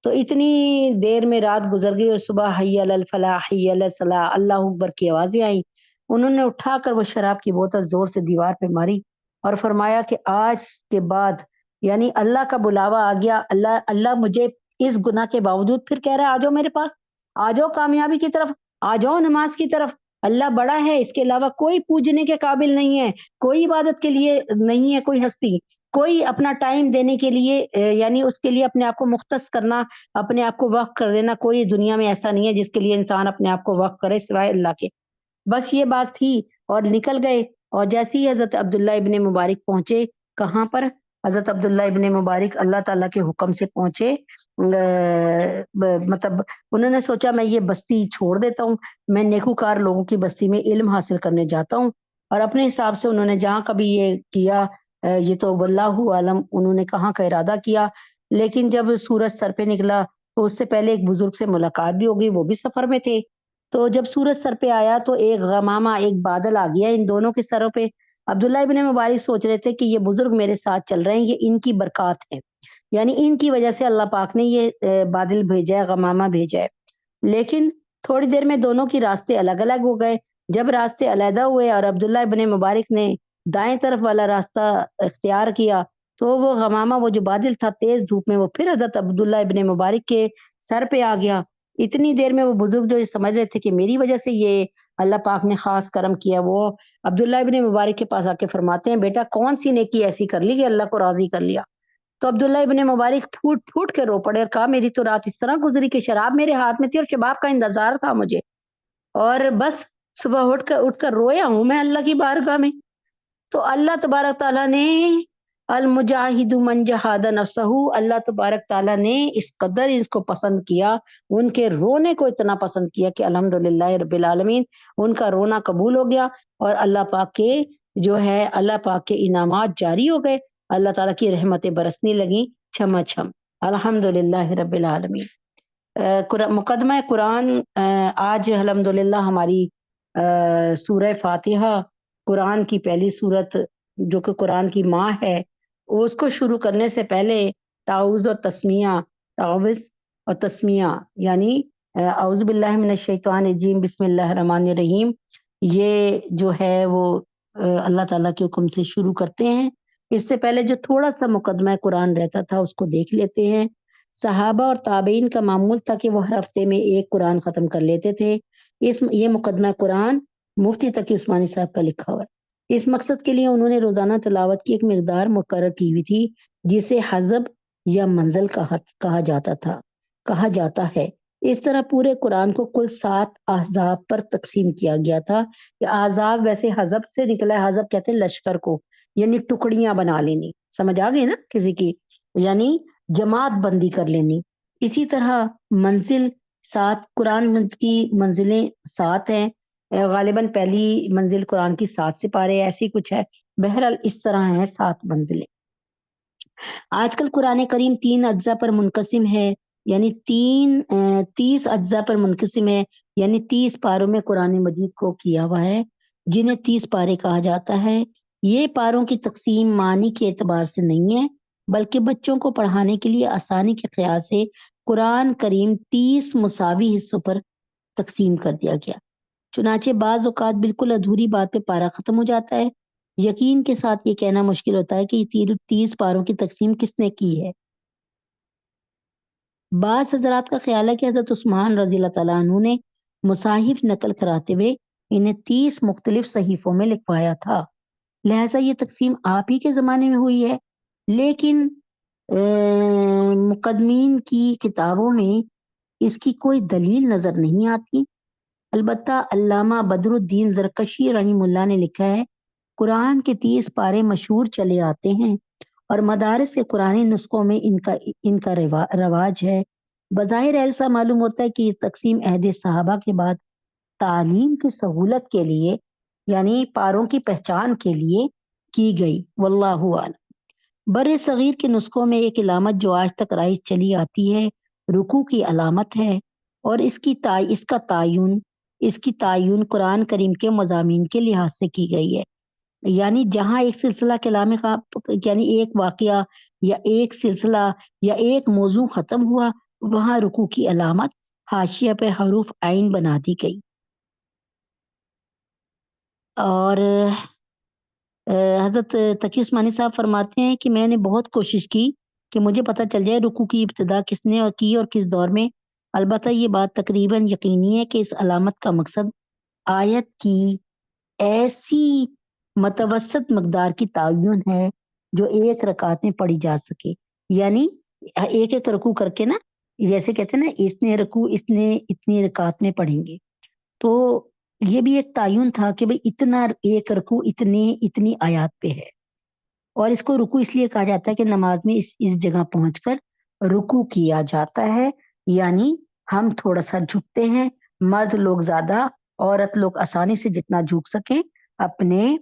तो इतनी देर में रात गुजर गई और सुबह हय्या अलल फलाह, हय्या अलस सलाह, अल्लाहू अकबर की आवाजें आई। उन्होंने उठाकर वो शराब की बोतल जोर से दीवार पे मारी और फरमाया कि आज के बाद, यानी अल्लाह का बुलावा आ गया, अल्लाह अल्लाह मुझे इस गुनाह के बावजूद फिर कह रहा है आ जाओ मेरे पास, आ जाओ कामयाबी की तरफ, आ जाओ नमाज की तरफ। अल्लाह बड़ा है, इसके अलावा कोई पूजने के काबिल नहीं है, कोई इबादत के लिए नहीं है कोई हस्ती, कोई अपना टाइम देने के लिए यानी उसके लिए अपने आप को मुख्तस करना, अपने आप को वक़्फ कर देना, कोई दुनिया में ऐसा नहीं है जिसके लिए इंसान अपने आप को वक़्फ करे सिवाय अल्लाह के। बस ये बात थी और निकल गए। और जैसे ही हज़रत अब्दुल्ला इब्न मुबारक पहुँचे, कहाँ पर? हज़रत अब्दुल्ला इब्न मुबारक अल्लाह ताला के हुक्म से पहुँचे। मतलब उन्होंने सोचा मैं ये बस्ती छोड़ देता हूँ, मैं नेकूकार लोगों की बस्ती में इल्म हासिल करने जाता हूँ। और अपने हिसाब से उन्होंने जहाँ कभी ये किया, ये तो वल्लाहु आलम उन्होंने कहाँ का इरादा किया। लेकिन जब सूरज सर पे निकला तो उससे पहले एक बुजुर्ग से मुलाकात भी हो गई, वो भी सफर में थे। तो जब सूरज सर पे आया तो एक गमामा, एक बादल आ गया इन दोनों के सरों पे। अब्दुल्ला इब्न मुबारक सोच रहे थे कि ये बुजुर्ग मेरे साथ चल रहे हैं, ये इनकी बरक़ात है, यानी इनकी वजह से अल्लाह पाक ने ये बादल भेजा है, गमामा भेजा है। लेकिन थोड़ी देर में दोनों के रास्ते अलग-अलग हो गए। जब रास्ते अलहदा हुए और अब्दुल्ला इब्न मुबारक ने दाएँ तरफ वाला रास्ता इख्तियार किया, तो वो गमामा, वो जो बादल था तेज़ धूप में, वो फिर हज़रत अब्दुल्ला इब्न मुबारक के सर पे आ गया। इतनी देर में वो बुजुर्ग जो ये समझ रहे थे कि मेरी वजह से ये अल्लाह पाक ने ख़ास करम किया, वो अब्दुल्ला इब्न मुबारक के पास आके फरमाते हैं, बेटा कौन-सी नेकी ऐसी कर ली कि अल्लाह को राज़ी कर लिया? तो अब्दुल्ला इब्न मुबारक फूट-फूट के रो पड़े और कहा मेरी तो रात इस तरह गुज़री कि शराब मेरे हाथ में थी और शबाब का इंतज़ार था मुझे, और बस सुबह उठकर रोया हूँ मैं अल्लाह की बारगाह में। तो अल्लाह तबारक ताला ने अल मुजाहिदु मन जहादा नफ्सहु, अल्लाह तबारक ताला ने इस कदर इसको पसंद किया, उनके रोने को इतना पसंद किया कि अल्हम्दुलिल्लाह रब्बिल आलमीन, उनका रोना कबूल हो गया और अल्लाह पाक के जो है अल्लाह पाक के इनामात जारी हो गए, अल्लाह ताला की रहमतें बरसने लगी। छम छम। अल्हम्दुलिल्लाह रब्बिल आलमीन। मुकदमा कुरान, आज अल्हम्दुलिल्लाह हमारी सूरह फातिहा, कुरान की पहली सूरत जो कि कुरान की माँ है, उसको शुरू करने से पहले ताउज़ और तस्मिया, ताउज़ और तस्मिया यानी औज़ु बिल्लाहि मिनश शैतानिर रजीम बिस्मिल्लाहिर रहमानिर रहीम, ये जो है वो अल्लाह ताला के हुक्म से शुरू करते हैं। इससे पहले जो थोड़ा-सा मुकदमा कुरान रहता था उसको देख लेते हैं। सहाबा और ताबईन का मामूल था कि वो हर हफ्ते में एक कुरान ख़त्म कर लेते थे। ये मुकदमा कुरान मुफ्ती तकी उस्मानी साहब का लिखा हुआ है। इस मकसद के लिए उन्होंने रोज़ाना तिलावत की एक मिक़दार मुकर्रर की हुई थी, जिसे हज़ब या मंज़िल कहा जाता है। इस तरह पूरे कुरान को कुल 7 अहज़ाब पर तक़सीम किया गया था। ये अहज़ाब वैसे हज़ब से निकला है, हज़ब कहते हैं लश्कर को, यानी टुकड़ियाँ बना लेनी। समझ आ गई ना किसी की? यानी जमात बंदी कर लेनी। इसी तरह मंज़िल 7 कुरान की मंज़िलें 7 हैं। ग़ालिबन पहली मंज़िल कुरान की 7 सिपारे ऐसी कुछ है। बहरहाल इस तरह हैं 7 मंज़िलें। आजकल कुरान करीम 3 अज्जा पर मुनक़सिम है, यानी 30 अज्जा पर मुनक़सिम है, यानी 30 पारों में कुरान मजीद को किया हुआ है, जिन्हें 30 पारे कहा जाता है। ये पारों की तक़सीम मानी के एतबार से नहीं है, बल्कि बच्चों को पढ़ाने के लिए आसानी के ख़्याल से कुरान करीम 30 मुसावी हिस्सों पर तक़सीम कर दिया गया। चुनाचे बाज़ औक़ात बिल्कुल अधूरी बात पे पारा ख़त्म हो जाता है। यकीन के साथ ये कहना मुश्किल होता है कि 30 पारों की तक़सीम किसने की है। बाज़ हज़रात का ख़्याल है कि हज़रत उस्मान रज़ियल्लाहु तआला अन्हु ने मुसाहिफ नक़ल कराते हुए इन्हें 30 मुख्तलिफ सहीफ़ों में लिखवाया था। लिहाज़ा ये तक़सीम आप ही के ज़माने में हुई है। लेकिन मुक़द्दमीन की किताबों में इसकी कोई दलील नज़र नहीं आती। अलबत्ता अल्लामा बदरुद्दीन ज़रकशी रहीमुल्लाह ने लिखा है, कुरान के 30 पारे मशहूर चले आते हैं और मदारिस के कुरानी नुस्खों में इनका रवाज है। बज़ाहिर ऐसा मालूम होता है कि ये तक़सीम अहद सहाबा के बाद तालीम की सहूलत के लिए, यानी पारों की पहचान के लिए की गई। वल्लाहु आलम। बर्रे सगीर के नुस्खों में एक इलामत जो आज तक राइज चली आती है, रुकू की अलामत है और इसकी तायुन कुरान करीम के मज़ामीन के लिहाज से की गई है। यानी जहाँ एक सिलसिला कलाम का यानी एक वाक़या या एक सिलसिला या एक मौज़ू ख़त्म हुआ, वहाँ रुकू की अलामत हाशिया पे हरूफ आइन बना दी गई। और हज़रत तकी उस्मानी साहब फरमाते हैं कि मैंने बहुत कोशिश की कि मुझे पता चल जाए रुकू की इब्तिदा किसने की और किस दौर में। अलबत्ता ये बात तकरीबन यकीनी है कि इस अलामत का मकसद आयत की ऐसी मतवसत मकदार की तायुन है जो एक रकात में पढ़ी जा सके। यानी एक-एक रुकू करके ना, जैसे कहते हैं ना इसने रुकू इसने इतनी रकात में पढ़ेंगे। तो ये भी एक तायुन था कि भई इतना एक रुकू इतनी आयत पे है। और इसको रुकू इसलिए कहा जाता है कि नमाज में इस जगह पहुंचकर रुकू किया जाता है, यानी हम थोड़ा सा झुकते हैं, मर्द लोग ज्यादा, औरत लोग आसानी से जितना झुक सकें अपने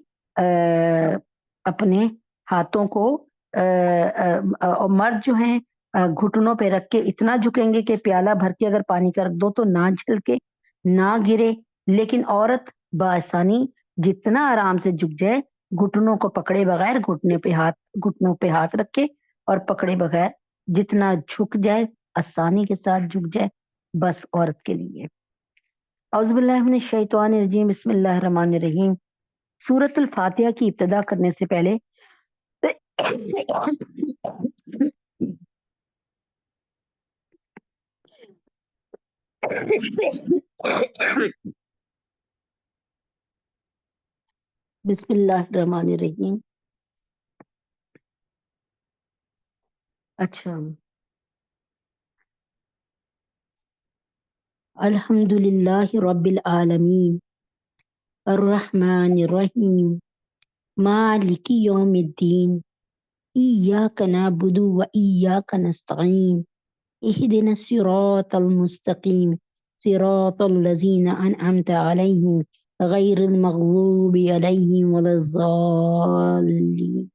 अपने हाथों को और मर्द जो हैं घुटनों पे रख के इतना झुकेंगे कि प्याला भर के अगर पानी का रख दो तो ना झलके ना गिरे, लेकिन औरत बआसानी जितना आराम से झुक जाए, घुटनों को पकड़े बगैर घुटनों पे हाथ रखे और पकड़े बगैर जितना झुक जाए, आसानी के साथ झुक जाए, बस औरत के लिए। औज़ु बिल्लाहि मिनश शैतानिर रजीम बिस्मिल्लाहिर रहमानिर रहीम। सूरतुल फातिहा की इब्तिदा करने से पहले बिस्मिल्लाहिर रहमानिर रहीम। अच्छा, अल्हम्दुलिल्लाहि रब्बिल आलमीन, अर्रहमानिर रहीम, मालिकी यौमिद्दीन, इय्याका नअबुदु व इय्याका नस्तईन, इहदिनस सिरातल मुस्तकीम, सिरातल लज़ीना अनअमता अलैहिम, गैरिल मग़ज़ूबि अलैहिम वलज़्ज़ालिन।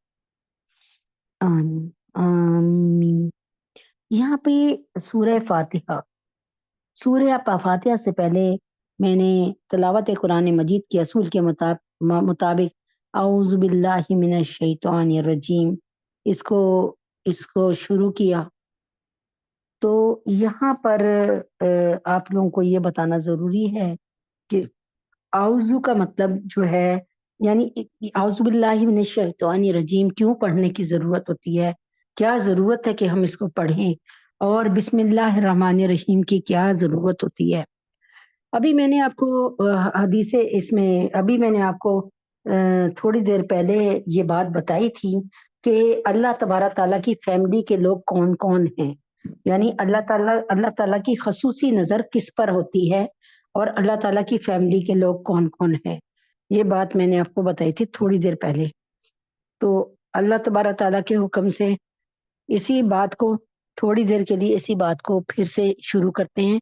आमीन। आमीन। यहाँ पे सूरह फातिहा फातिहा से पहले मैंने तिलावत कुरान मजीद के असूल के मुताबिक औज़ु बिल्लाहि मिनश शैतानिर रजीम इसको इसको शुरू किया। तो यहाँ पर आप लोगों को ये बताना ज़रूरी है कि औज़ु का मतलब जो है यानी औज़ु बिल्लाहि मिनश शैतानिर रजीम क्यों पढ़ने की ज़रूरत होती है? क्या ज़रूरत है कि हम इसको पढ़ें? और बिस्मिल्लाहिर रहमानिर रहीम की क्या ज़रूरत होती है? अभी मैंने आपको हदीसे इसमें अभी मैंने आपको थोड़ी देर पहले ये बात बताई थी कि अल्लाह तबारक ताला की फैमिली के लोग कौन-कौन हैं। यानी अल्लाह ताला की ख़ुसूसी नज़र किस पर होती है और अल्लाह ताला की फैमिली के लोग कौन-कौन हैं। ये बात मैंने आपको बताई थी थोड़ी देर पहले। तो अल्लाह तबारक ताला के हुक्म से इसी बात को थोड़ी देर के लिए इसी बात को फिर से शुरू करते हैं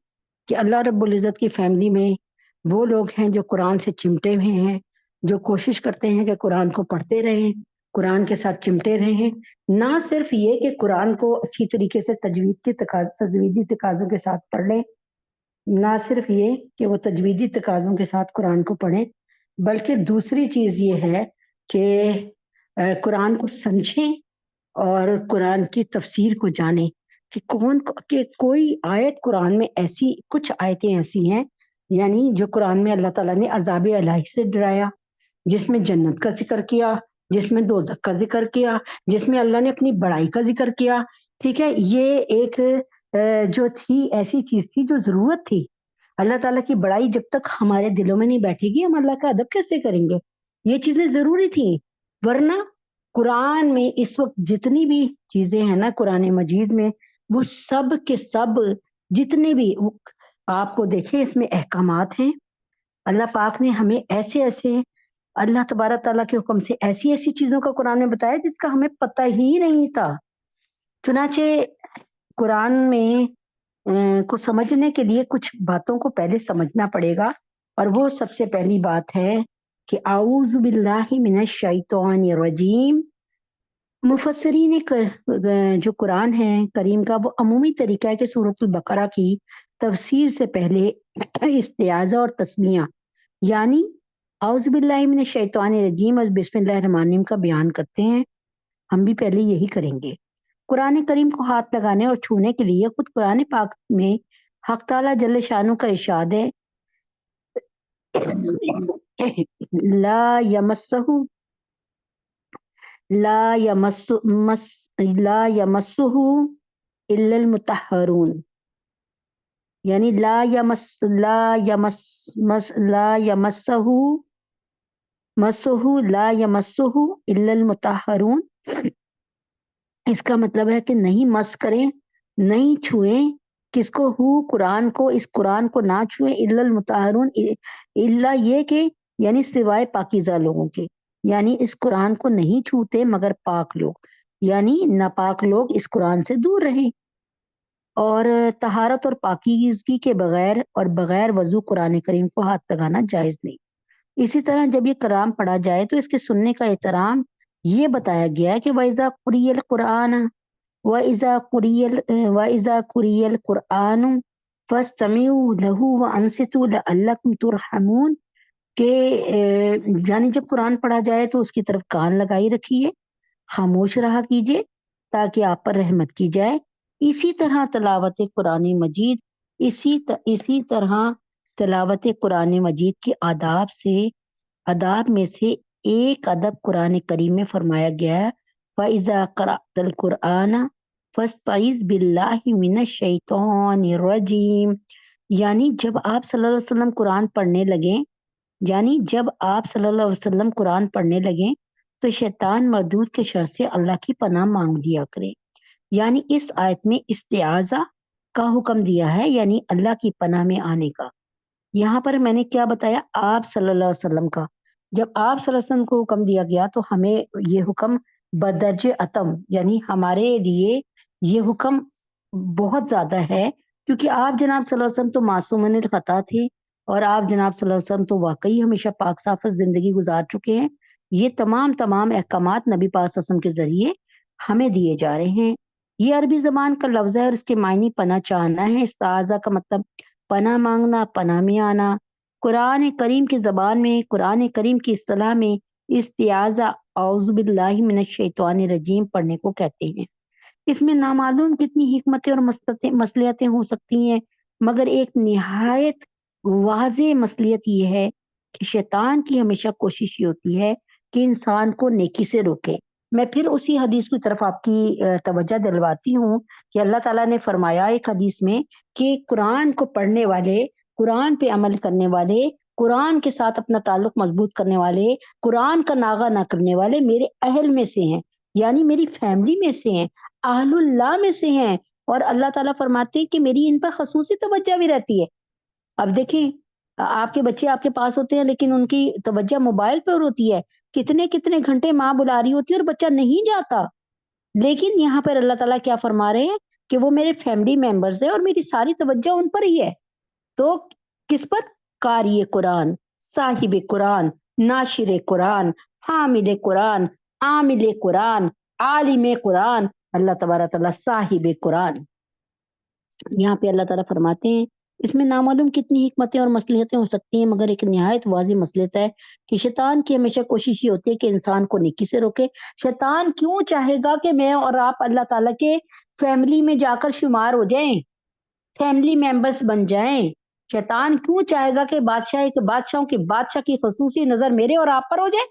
कि अल्लाह रब्बुल इज़्ज़त की फैमिली में वो लोग हैं जो कुरान से चिमटे हुए हैं, जो कोशिश करते हैं कि कुरान को पढ़ते रहें, कुरान के साथ चिमटे रहें। ना सिर्फ ये कि कुरान को अच्छी तरीके से तजवीदी तकाज़ों के साथ पढ़ लें, ना सिर्फ ये कि वो तजवीदी तकाज़ों के साथ कुरान को पढ़ें, बल्कि दूसरी चीज़ ये है कि कुरान को समझें और कुरान की तफसीर को जाने कि कोई आयत कुरान में ऐसी कुछ आयतें ऐसी हैं यानी जो कुरान में अल्लाह ताला ने अज़ाब इलाही से डराया, जिसमें जन्नत का ज़िक्र किया, जिसमें दोज़ख का ज़िक्र किया, जिसमें अल्लाह ने अपनी बड़ाई का ज़िक्र किया, ठीक है? ये एक जो थी ऐसी चीज़ थी जो ज़रूरत थी। अल्लाह ताला की बड़ाई जब तक हमारे दिलों में नहीं बैठेगी, हम अल्लाह का अदब कैसे करेंगे? ये चीज़ें ज़रूरी थी, वरना कुरान में इस वक़्त जितनी भी चीज़ें हैं ना कुरान मजीद में, वो सब के सब जितने भी आपको देखिए इसमें अहकामात हैं। अल्लाह पाक ने हमें ऐसे-ऐसे अल्लाह तबारक ताला के हुक्म से ऐसी-ऐसी चीज़ों का कुरान में बताया जिसका हमें पता ही नहीं था। चुनाचे कुरान में को समझने के लिए कुछ बातों को पहले समझना पड़ेगा और वो सबसे पहली बात है कि आऊज़ु बिल्लाहि मिनश शैतानिर रजीम। मुफस्सिरीन जो कुरान है करीम का वो अमूमी तरीका है कि सूरतुल बकरा की तफसीर से पहले इस्तिआज़ा और तस्मिया यानी औज़ु बिल्लाहि मिनश शैतानिर रजीम और बिस्मिल्लाहिर रहमानिर रहीम का बयान करते हैं। हम भी पहले यही करेंगे। कुरान करीम को हाथ लगाने और छूने के लिए खुद कुरान पाक में हक ताला जल्ल शानो का इरशाद है ला यमस्सहु ला यमस्सु मस ला यमस्सुहु इल्लल मुतहहरून यानी ला यमस्सहु ला यमस्सुहु इल्लल मुतहहरून। इसका मतलब है कि नहीं मस करें, नहीं छुएं किसको कुरान को, इस कुरान को ना छुएं इल्लल मुतहहरून इल्ला ये कि यानी सिवाय पाकीज़ा लोगों के, यानी इस कुरान को नहीं छूते मगर पाक लोग, यानी नापाक लोग इस कुरान से दूर रहें। और तहारत और पाकीज़गी के बगैर और बगैर वज़ू कुरान करीम को हाथ लगाना जायज़ नहीं। इसी तरह जब ये कलाम पढ़ा जाए तो इसके सुनने का एहतराम ये बताया गया है कि वइज़ा कुरियल कुरआन फस्तमिऊ लहू व अंसितू लअल्लकुम तुरहमून के यानी जब कुरान पढ़ा जाए तो उसकी तरफ कान लगाई रखिए, खामोश रहा कीजिए ताकि आप पर रहमत की जाए। इसी तरह तिलावत कुरान मजीद के आदाब में से एक अदब कुरान करीम में फरमाया गया है फ़इज़ा क़रअतल कुरआन फ़स्तइज़ बिल्लाहि मिनश शैतानिर रजीम। यानी जब आप सल्लल्लाहु अलैहि वसल्लम कुरान पढ़ने लगें यानी जब आप सल्लल्लाहु अलैहि वसल्लम कुरान पढ़ने लगें तो शैतान मरदूद के शर से अल्लाह की पनाह मांग लिया करें। यानी इस आयत में इस्तिआज़ा का हुक्म दिया है यानी अल्लाह की पनाह में आने का। यहाँ पर मैंने क्या बताया आप सल्लल्लाहु अलैहि वसल्लम का। जब आप सल्लल्लाहु अलैहि वसल्लम को हुक्म दिया गया तो हमें ये हुक्म बदर्जे अतम यानी हमारे लिए ये हुक्म बहुत ज़्यादा है क्योंकि आप जनाब सल्लल्लाहु अलैहि वसल्लम तो मासूमिन ख़ता थे और आप जनाब सल्लल्लाहु अलैहि वसल्लम तो वाक़ई हमेशा पाक-साफ़ ज़िंदगी गुज़ार चुके हैं। ये तमाम अहकामात नबी पाक सल्लल्लाहु अलैहि वसल्लम के ज़रिए ہمیں دیے جا رہے ہیں۔ یہ عربی زبان کا لفظ ہے اور اس کے معنی پناہ چاہنا ہے۔ استعاذہ کا مطلب پناہ مانگنا، پناہ میں آنا۔ قرآن کریم کی زبان میں، قرآن کریم کی اصطلاح میں استعاذہ اعوذ باللہ من الشیطان الرجیم پڑھنے کو کہتے ہیں۔ اس میں نامعلوم کتنی حکمتیں اور مصلحتیں ہو سکتی ہیں، مگر ایک نہایت واضح مصلحت یہ ہے کہ شیطان کی ہمیشہ کوشش یہ ہوتی ہے کہ انسان کو نیکی سے روکے۔ میں پھر اسی حدیث کی طرف آپ کی توجہ دلواتی ہوں کہ اللہ تعالیٰ نے فرمایا ایک حدیث میں کہ قرآن کو پڑھنے والے، قرآن پہ عمل کرنے والے، قرآن کے ساتھ اپنا تعلق مضبوط کرنے والے، قرآن کا ناغہ نہ کرنے والے میرے اہل میں سے ہیں، یعنی میری فیملی میں سے ہیں، اہل اللہ میں سے ہیں، اور اللہ تعالیٰ فرماتے ہیں کہ میری ان پر خصوصی توجہ بھی رہتی ہے۔ اب دیکھیں، آپ کے بچے آپ کے پاس ہوتے ہیں لیکن ان کی توجہ موبائل پر ہوتی ہے، کتنے کتنے گھنٹے ماں بلا رہی ہوتی ہے اور بچہ نہیں جاتا، لیکن یہاں پر اللہ تعالیٰ کیا فرما رہے ہیں کہ وہ میرے فیملی ممبرز ہیں اور میری ساری توجہ ان پر ہی ہے۔ تو کس پر؟ قاری قرآن، صاحب قرآن، ناشر قرآن، حامل قرآن، عامل قرآن، عالم قرآن، اللہ تبارک تعالیٰ صاحب قرآن۔ یہاں پہ اللہ تعالیٰ فرماتے ہیں اس میں نامعلوم کتنی حکمتیں اور مصلحتیں ہو سکتی ہیں، مگر ایک نہایت واضح مصلحت ہے کہ شیطان کی ہمیشہ کوشش یہ ہوتی ہے کہ انسان کو نیکی سے روکے۔ شیطان کیوں چاہے گا کہ میں اور آپ اللہ تعالیٰ کے فیملی میں جا کر شمار ہو جائیں، فیملی ممبرز بن جائیں؟ شیطان کیوں چاہے گا کہ بادشاہوں کے بادشاہ کی خصوصی نظر میرے اور آپ پر ہو جائے؟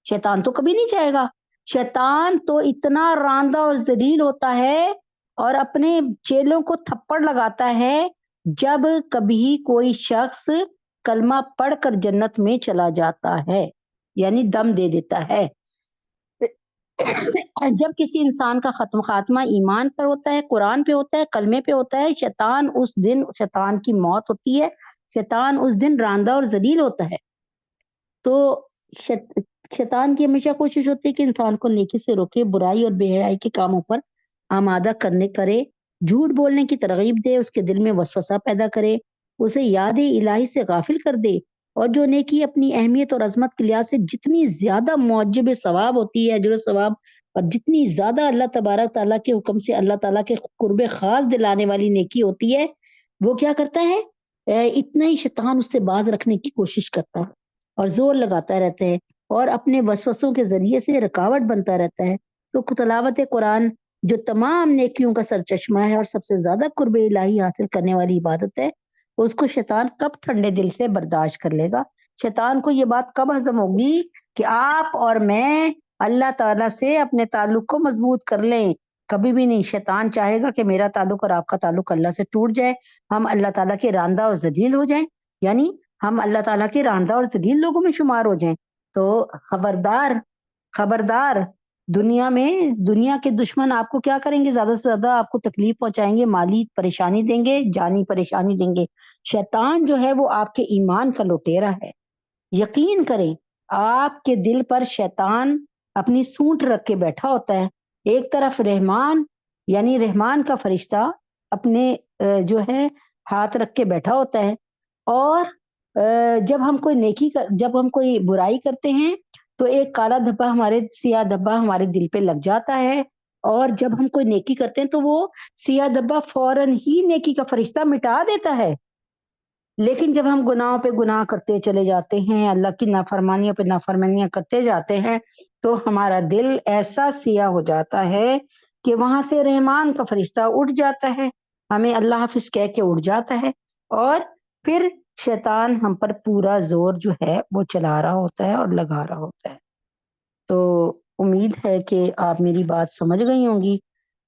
شیطان تو کبھی نہیں چاہے گا۔ شیطان تو اتنا راندہ اور ذلیل ہوتا ہے اور اپنے چیلوں کو تھپڑ لگاتا ہے جب کبھی کوئی شخص کلمہ پڑھ کر جنت میں چلا جاتا ہے، یعنی دم دے دیتا ہے۔ جب کسی انسان کا خاتمہ ایمان پر ہوتا ہے، قرآن پہ ہوتا ہے، کلمے پہ ہوتا ہے، شیطان کی موت ہوتی ہے، شیطان اس دن راندہ اور ذلیل ہوتا ہے۔ تو شیطان کی ہمیشہ کوشش ہوتی ہے کہ انسان کو نیکی سے روکے، برائی اور بے حیائی کے کاموں پر آمادہ کرے، جھوٹ بولنے کی ترغیب دے، اس کے دل میں وسوسہ پیدا کرے، اسے یاد الہی سے غافل کر دے، اور جو نیکی اپنی اہمیت اور عظمت کے لحاظ سے جتنی زیادہ موجب ثواب ہوتی ہے، اجر و ثواب، اور جتنی زیادہ اللہ تبارک تعالیٰ کے حکم سے اللہ تعالیٰ کے قرب خاص دلانے والی نیکی ہوتی ہے، وہ کیا کرتا ہے؟ اتنا ہی شیطان اس سے باز رکھنے کی کوشش کرتا ہے اور زور لگاتا رہتا ہے اور اپنے وسوسوں کے ذریعے سے رکاوٹ بنتا رہتا ہے۔ تو تلاوت قرآن جو تمام نیکیوں کا سرچشمہ ہے اور سب سے زیادہ قرب الہی حاصل کرنے والی عبادت ہے، اس کو شیطان کب ٹھنڈے دل سے برداشت کر لے گا؟ شیطان کو یہ بات کب ہضم ہوگی کہ آپ اور میں اللہ تعالیٰ سے اپنے تعلق کو مضبوط کر لیں؟ کبھی بھی نہیں۔ شیطان چاہے گا کہ میرا تعلق اور آپ کا تعلق اللہ سے ٹوٹ جائے، ہم اللہ تعالیٰ کے راندہ اور ذلیل ہو جائیں، یعنی ہم اللہ تعالیٰ کے راندہ اور ذلیل لوگوں میں شمار ہو جائیں۔ تو خبردار خبردار، دنیا کے دشمن آپ کو کیا کریں گے؟ زیادہ سے زیادہ آپ کو تکلیف پہنچائیں گے، مالی پریشانی دیں گے، جانی پریشانی دیں گے۔ شیطان جو ہے وہ آپ کے ایمان کا لٹیرا ہے۔ یقین کریں، آپ کے دل پر شیطان اپنی سونٹ رکھ کے بیٹھا ہوتا ہے، ایک طرف رحمان یعنی رحمان کا فرشتہ اپنے جو ہے ہاتھ رکھ کے بیٹھا ہوتا ہے، اور جب ہم کوئی برائی کرتے ہیں تو ایک کالا دھبا سیاہ دھبا ہمارے دل پہ لگ جاتا ہے، اور جب ہم کوئی نیکی کرتے ہیں تو وہ سیاہ دھبا فوراً ہی نیکی کا فرشتہ مٹا دیتا ہے۔ لیکن جب ہم گناہوں پہ گناہ کرتے چلے جاتے ہیں، اللہ کی نافرمانیوں پہ نافرمانیاں کرتے جاتے ہیں، تو ہمارا دل ایسا سیاہ ہو جاتا ہے کہ وہاں سے رحمان کا فرشتہ اٹھ جاتا ہے، ہمیں اللہ حافظ کہہ کے اٹھ جاتا ہے، اور پھر شیطان ہم پر پورا زور جو ہے وہ چلا رہا ہوتا ہے اور لگا رہا ہوتا ہے۔ تو امید ہے کہ آپ میری بات سمجھ گئی ہوں گی،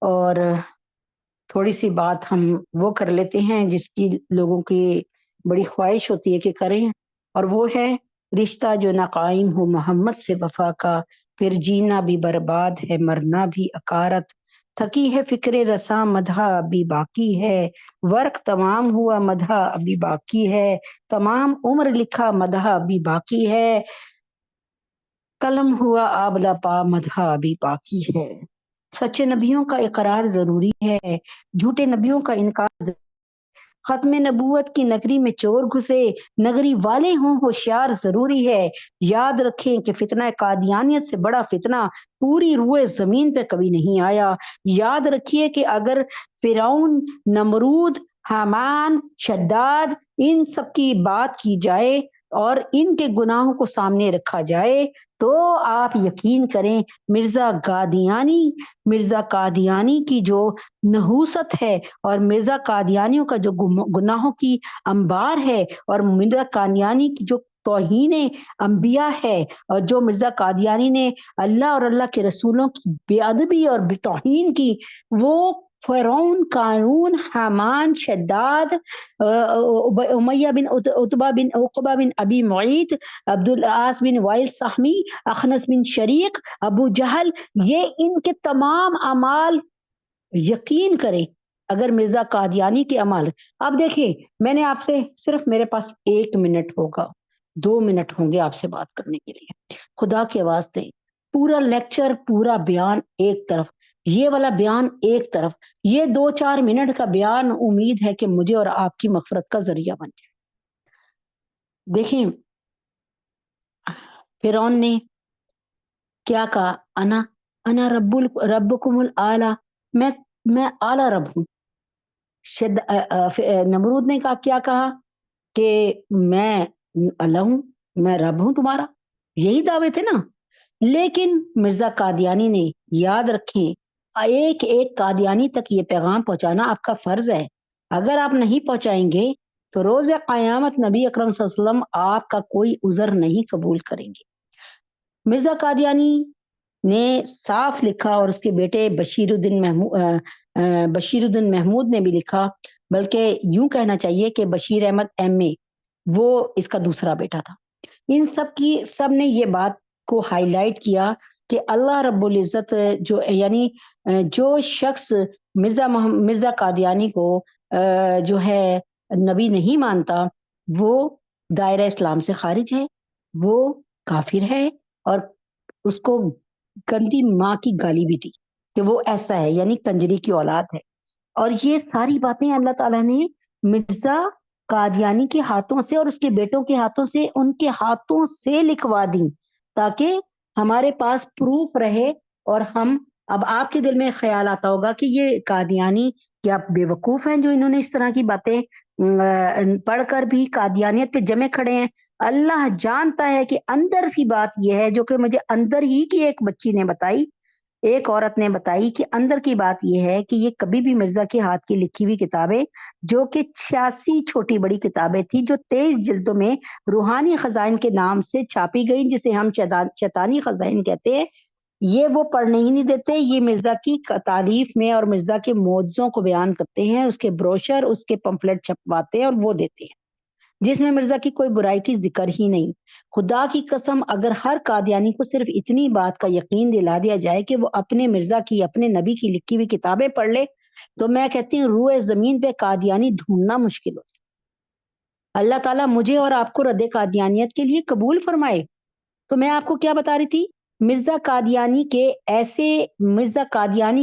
اور تھوڑی سی بات ہم وہ کر لیتے ہیں جس کی لوگوں کی بڑی خواہش ہوتی ہے کہ کریں، اور وہ ہے رشتہ جو ناقائم ہو محمد سے وفا کا، پھر جینا بھی برباد ہے مرنا بھی عقارت، تھکی ہے فکر رساں مدحا ابھی باقی ہے، ورق تمام ہوا مدحا ابھی باقی ہے، تمام عمر لکھا مدحا ابھی باقی ہے، قلم ہوا آبلا پا مدحا ابھی باقی ہے۔ سچے نبیوں کا اقرار ضروری ہے، جھوٹے نبیوں کا انکار ضروری ہے۔ ختم نبوت کی نگری میں چور گھسے، نگری والے ہوں ہوشیار ضروری ہے۔ یاد رکھیں کہ فتنہ قادیانیت سے بڑا فتنہ پوری روئے زمین پہ کبھی نہیں آیا۔ یاد رکھیے کہ اگر فرعون، نمرود، حامان، شداد ان سب کی بات کی جائے اور ان کے گناہوں کو سامنے رکھا جائے تو آپ یقین کریں مرزا قادیانی کی جو نحوست ہے اور مرزا قادیانیوں کا جو گناہوں کی انبار ہے اور مرزا قادیانی کی جو توہین انبیاء ہے اور جو مرزا قادیانی نے اللہ اور اللہ کے رسولوں کی بے ادبی اور توہین کی، وہ فرعون، قارون، حامان، شداد، امیہ بن عتبہ بن عقبہ بن ابی معیط، عبد العاص بن وائل سہمی، اخنس بن شریق، ابو جہل، یہ ان کے تمام اعمال یقین کریں اگر مرزا قادیانی کے اعمال۔ اب دیکھیں میں نے آپ سے صرف میرے پاس 1 منٹ ہوگا، 2 منٹ ہوں گے آپ سے بات کرنے کے لیے، خدا کے واسطے پورا لیکچر، پورا بیان ایک طرف، یہ والا بیان ایک طرف، یہ 2-4 منٹ کا بیان امید ہے کہ مجھے اور آپ کی مغفرت کا ذریعہ بن جائے۔ دیکھیں فرعون نے کیا کہا، انا ربکم الاعلی، میں اعلی رب ہوں۔ نمرود نے کیا کہا کہ میں اللہ ہوں، میں رب ہوں تمہارا، یہی دعوے تھے نا۔ لیکن مرزا قادیانی نے، یاد رکھیں ایک ایک قادیانی تک یہ پیغام پہنچانا آپ کا فرض ہے، اگر آپ نہیں پہنچائیں گے تو روز قیامت نبی اکرم صلی اللہ علیہ وسلم آپ کا کوئی عذر نہیں قبول کریں گے۔ مرزا قادیانی نے صاف لکھا اور اس کے بیٹے بشیر الدین محمود نے بھی لکھا، بلکہ یوں کہنا چاہیے کہ بشیر احمد ایم اے وہ اس کا دوسرا بیٹا تھا۔ ان سب نے یہ بات کو ہائی لائٹ کیا کہ اللہ رب العزت جو شخص مرزا قادیانی کو جو ہے نبی نہیں مانتا وہ دائرہ اسلام سے خارج ہے، وہ کافر ہے، اور اس کو گندی ماں کی گالی بھی دی کہ وہ ایسا ہے، یعنی کنجری کی اولاد ہے۔ اور یہ ساری باتیں اللہ تعالیٰ نے مرزا قادیانی کے ہاتھوں سے اور اس کے بیٹوں کے ہاتھوں سے، ان کے ہاتھوں سے لکھوا دیں تاکہ ہمارے پاس پروف رہے۔ اور ہم اب آپ کے دل میں خیال آتا ہوگا کہ یہ قادیانی کیا بے وقوف ہیں جو انہوں نے اس طرح کی باتیں پڑھ کر بھی قادیانیت پہ جمے کھڑے ہیں۔ اللہ جانتا ہے کہ اندر کی بات یہ ہے، جو کہ مجھے اندر ہی کی ایک بچی نے بتائی، ایک عورت نے بتائی کہ اندر کی بات یہ ہے کہ یہ کبھی بھی مرزا کے ہاتھ کی لکھی ہوئی کتابیں، جو کہ 86 چھوٹی بڑی کتابیں تھی جو 23 جلدوں میں روحانی خزائن کے نام سے چھاپی گئی، جسے ہم شیطانی خزائن کہتے ہیں، یہ وہ پڑھنے ہی نہیں دیتے۔ یہ مرزا کی تعریف میں اور مرزا کے معجزوں کو بیان کرتے ہیں، اس کے بروشر، اس کے پمفلٹ چھپواتے ہیں اور وہ دیتے ہیں، جس میں مرزا کی کوئی برائی کی ذکر ہی نہیں۔ خدا کی قسم اگر ہر قادیانی کو صرف اتنی بات کا یقین دلا دیا جائے کہ وہ اپنے مرزا کی، اپنے نبی کی لکھی ہوئی کتابیں پڑھ لے، تو میں کہتی ہوں روئے زمین پہ قادیانی ڈھونڈنا مشکل ہو جائے۔ اللہ تعالیٰ مجھے اور آپ کو رد قادیانیت کے لیے قبول فرمائے۔ تو میں آپ کو کیا بتا رہی تھی، مرزا قادیانی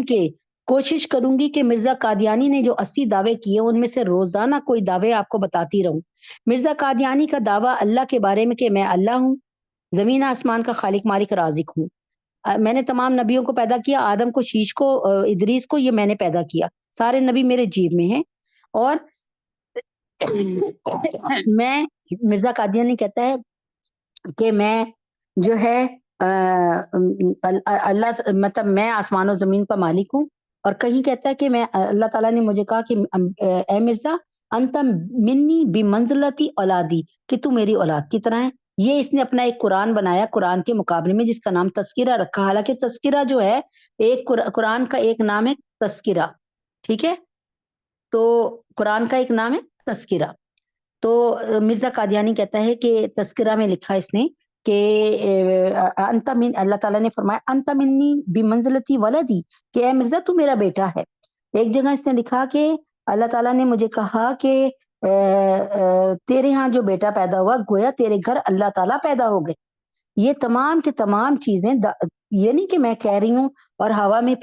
کے کوشش کروں گی کہ مرزا قادیانی نے جو 80 دعوے کیے ان میں سے روزانہ کوئی دعوے آپ کو بتاتی رہوں۔ مرزا قادیانی کا دعویٰ اللہ کے بارے میں کہ میں اللہ ہوں، زمین آسمان کا خالق مالک رازق ہوں، میں نے تمام نبیوں کو پیدا کیا، آدم کو، شیش کو، ادریس کو، یہ میں نے پیدا کیا، سارے نبی میرے جیب میں ہیں۔ اور میں مرزا قادیانی کہتا ہے کہ میں جو ہے اللہ، مطلب میں آسمان و زمین کا مالک ہوں، اور کہیں کہتا ہے کہ میں، اللہ تعالیٰ نے مجھے کہا کہ اے مرزا انت منی بمنزلتی اولادی، کہ تو میری اولاد کی طرح ہے۔ یہ اس نے اپنا ایک قرآن بنایا قرآن کے مقابلے میں، جس کا نام تذکرہ رکھا، حالانکہ تذکرہ جو ہے ایک قرآن کا ایک نام ہے تذکرہ، ٹھیک ہے، تو قرآن کا ایک نام ہے تذکرہ۔ تو مرزا قادیانی کہتا ہے کہ تذکرہ میں لکھا اس نے کہ انت من، اللہ تعالیٰ نے فرمایا انت منی بمنزلتی ولدی، کہ اے مرزا تو میرا بیٹا ہے۔ ایک جگہ اس نے لکھا کہ اللہ تعالیٰ نے مجھے کہا کہ تیرے ہاں جو بیٹا پیدا ہوا گویا تیرے گھر اللہ تعالیٰ پیدا ہو گئے۔ یہ تمام کے تمام چیزیں یہ نہیں کہ میں کہہ رہی ہوں اور ہوا میں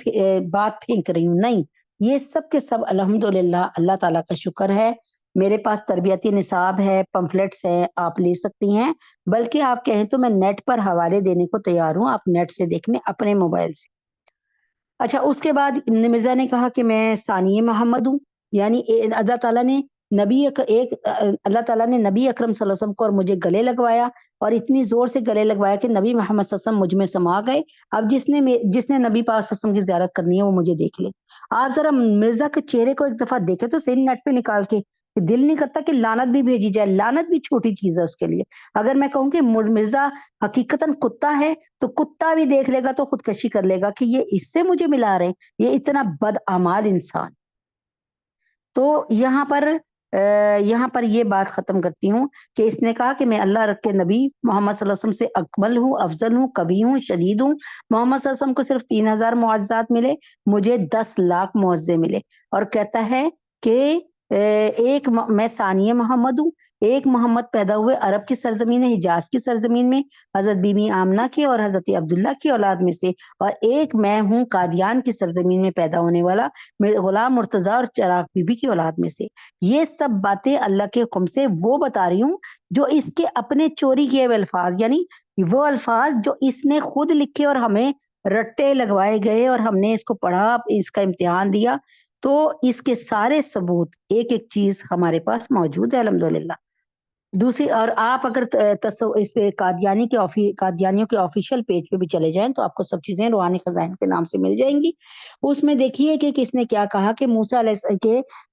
بات پھینک رہی ہوں، نہیں، یہ سب کے سب الحمدللہ اللہ تعالیٰ کا شکر ہے میرے پاس تربیتی نصاب ہے، پمفلیٹس ہیں، آپ لے سکتی ہیں، بلکہ آپ کہیں تو میں نیٹ پر حوالے دینے کو تیار ہوں، آپ نیٹ سے دیکھ لیں اپنے موبائل سے۔ اچھا، اس کے بعد مرزا نے کہا کہ میں ثانی محمد ہوں، یعنی اللہ تعالیٰ نے اللہ تعالیٰ نے نبی اکرم صلی اللہ علیہ وسلم کو اور مجھے گلے لگوایا، اور اتنی زور سے گلے لگوایا کہ نبی محمد صلی اللہ علیہ وسلم مجھ میں سما گئے۔ اب جس نے نبی پاک صلی اللہ علیہ وسلم کی زیارت کرنی ہے وہ مجھے دیکھ لے۔ آپ ذرا مرزا کے چہرے کو ایک دفعہ دیکھیں تو صحیح نیٹ پہ نکال کے، کہ دل نہیں کرتا کہ لعنت بھی بھیجی جائے، لعنت بھی چھوٹی چیز ہے اس کے لیے۔ اگر میں کہوں کہ مرزا حقیقتاً کتا ہے، تو کتا بھی دیکھ لے گا تو خودکشی کر لے گا کہ یہ اس سے مجھے ملا رہے ہیں، یہ اتنا بدعمال انسان۔ تو یہاں پر یہ بات ختم کرتی ہوں کہ اس نے کہا کہ میں اللہ رب کے نبی محمد صلی اللہ علیہ وسلم سے اکمل ہوں، افضل ہوں، کبھی ہوں، شدید ہوں۔ محمد صلی اللہ علیہ وسلم کو صرف 3000 معجزات ملے، مجھے 10 لاکھ معجزے ملے۔ اور کہتا ہے کہ میں ثانی محمد ہوں، ایک محمد پیدا ہوئے عرب کی سرزمین حجاز کی سرزمین میں، حضرت بی بی آمنہ کے اور حضرت عبداللہ کی اولاد میں سے، اور ایک میں ہوں قادیان کی سرزمین میں پیدا ہونے والا غلام مرتضیٰ اور چراغ بی بی کی اولاد میں سے۔ یہ سب باتیں اللہ کے حکم سے وہ بتا رہی ہوں جو اس کے اپنے چوری کیے ہوئے الفاظ، یعنی وہ الفاظ جو اس نے خود لکھے اور ہمیں رٹے لگوائے گئے اور ہم نے اس کو پڑھا، اس کا امتحان دیا، تو اس کے سارے ثبوت ایک ایک چیز ہمارے پاس موجود ہے الحمدللہ۔ دوسری، اور آپ اگر اس پہ قادیانیوں کے آفیشیل پیج پہ بھی چلے جائیں تو آپ کو سب چیزیں روحانی خزائن کے نام سے مل جائیں گی۔ اس میں دیکھیے کہ کس نے کیا کہا کہ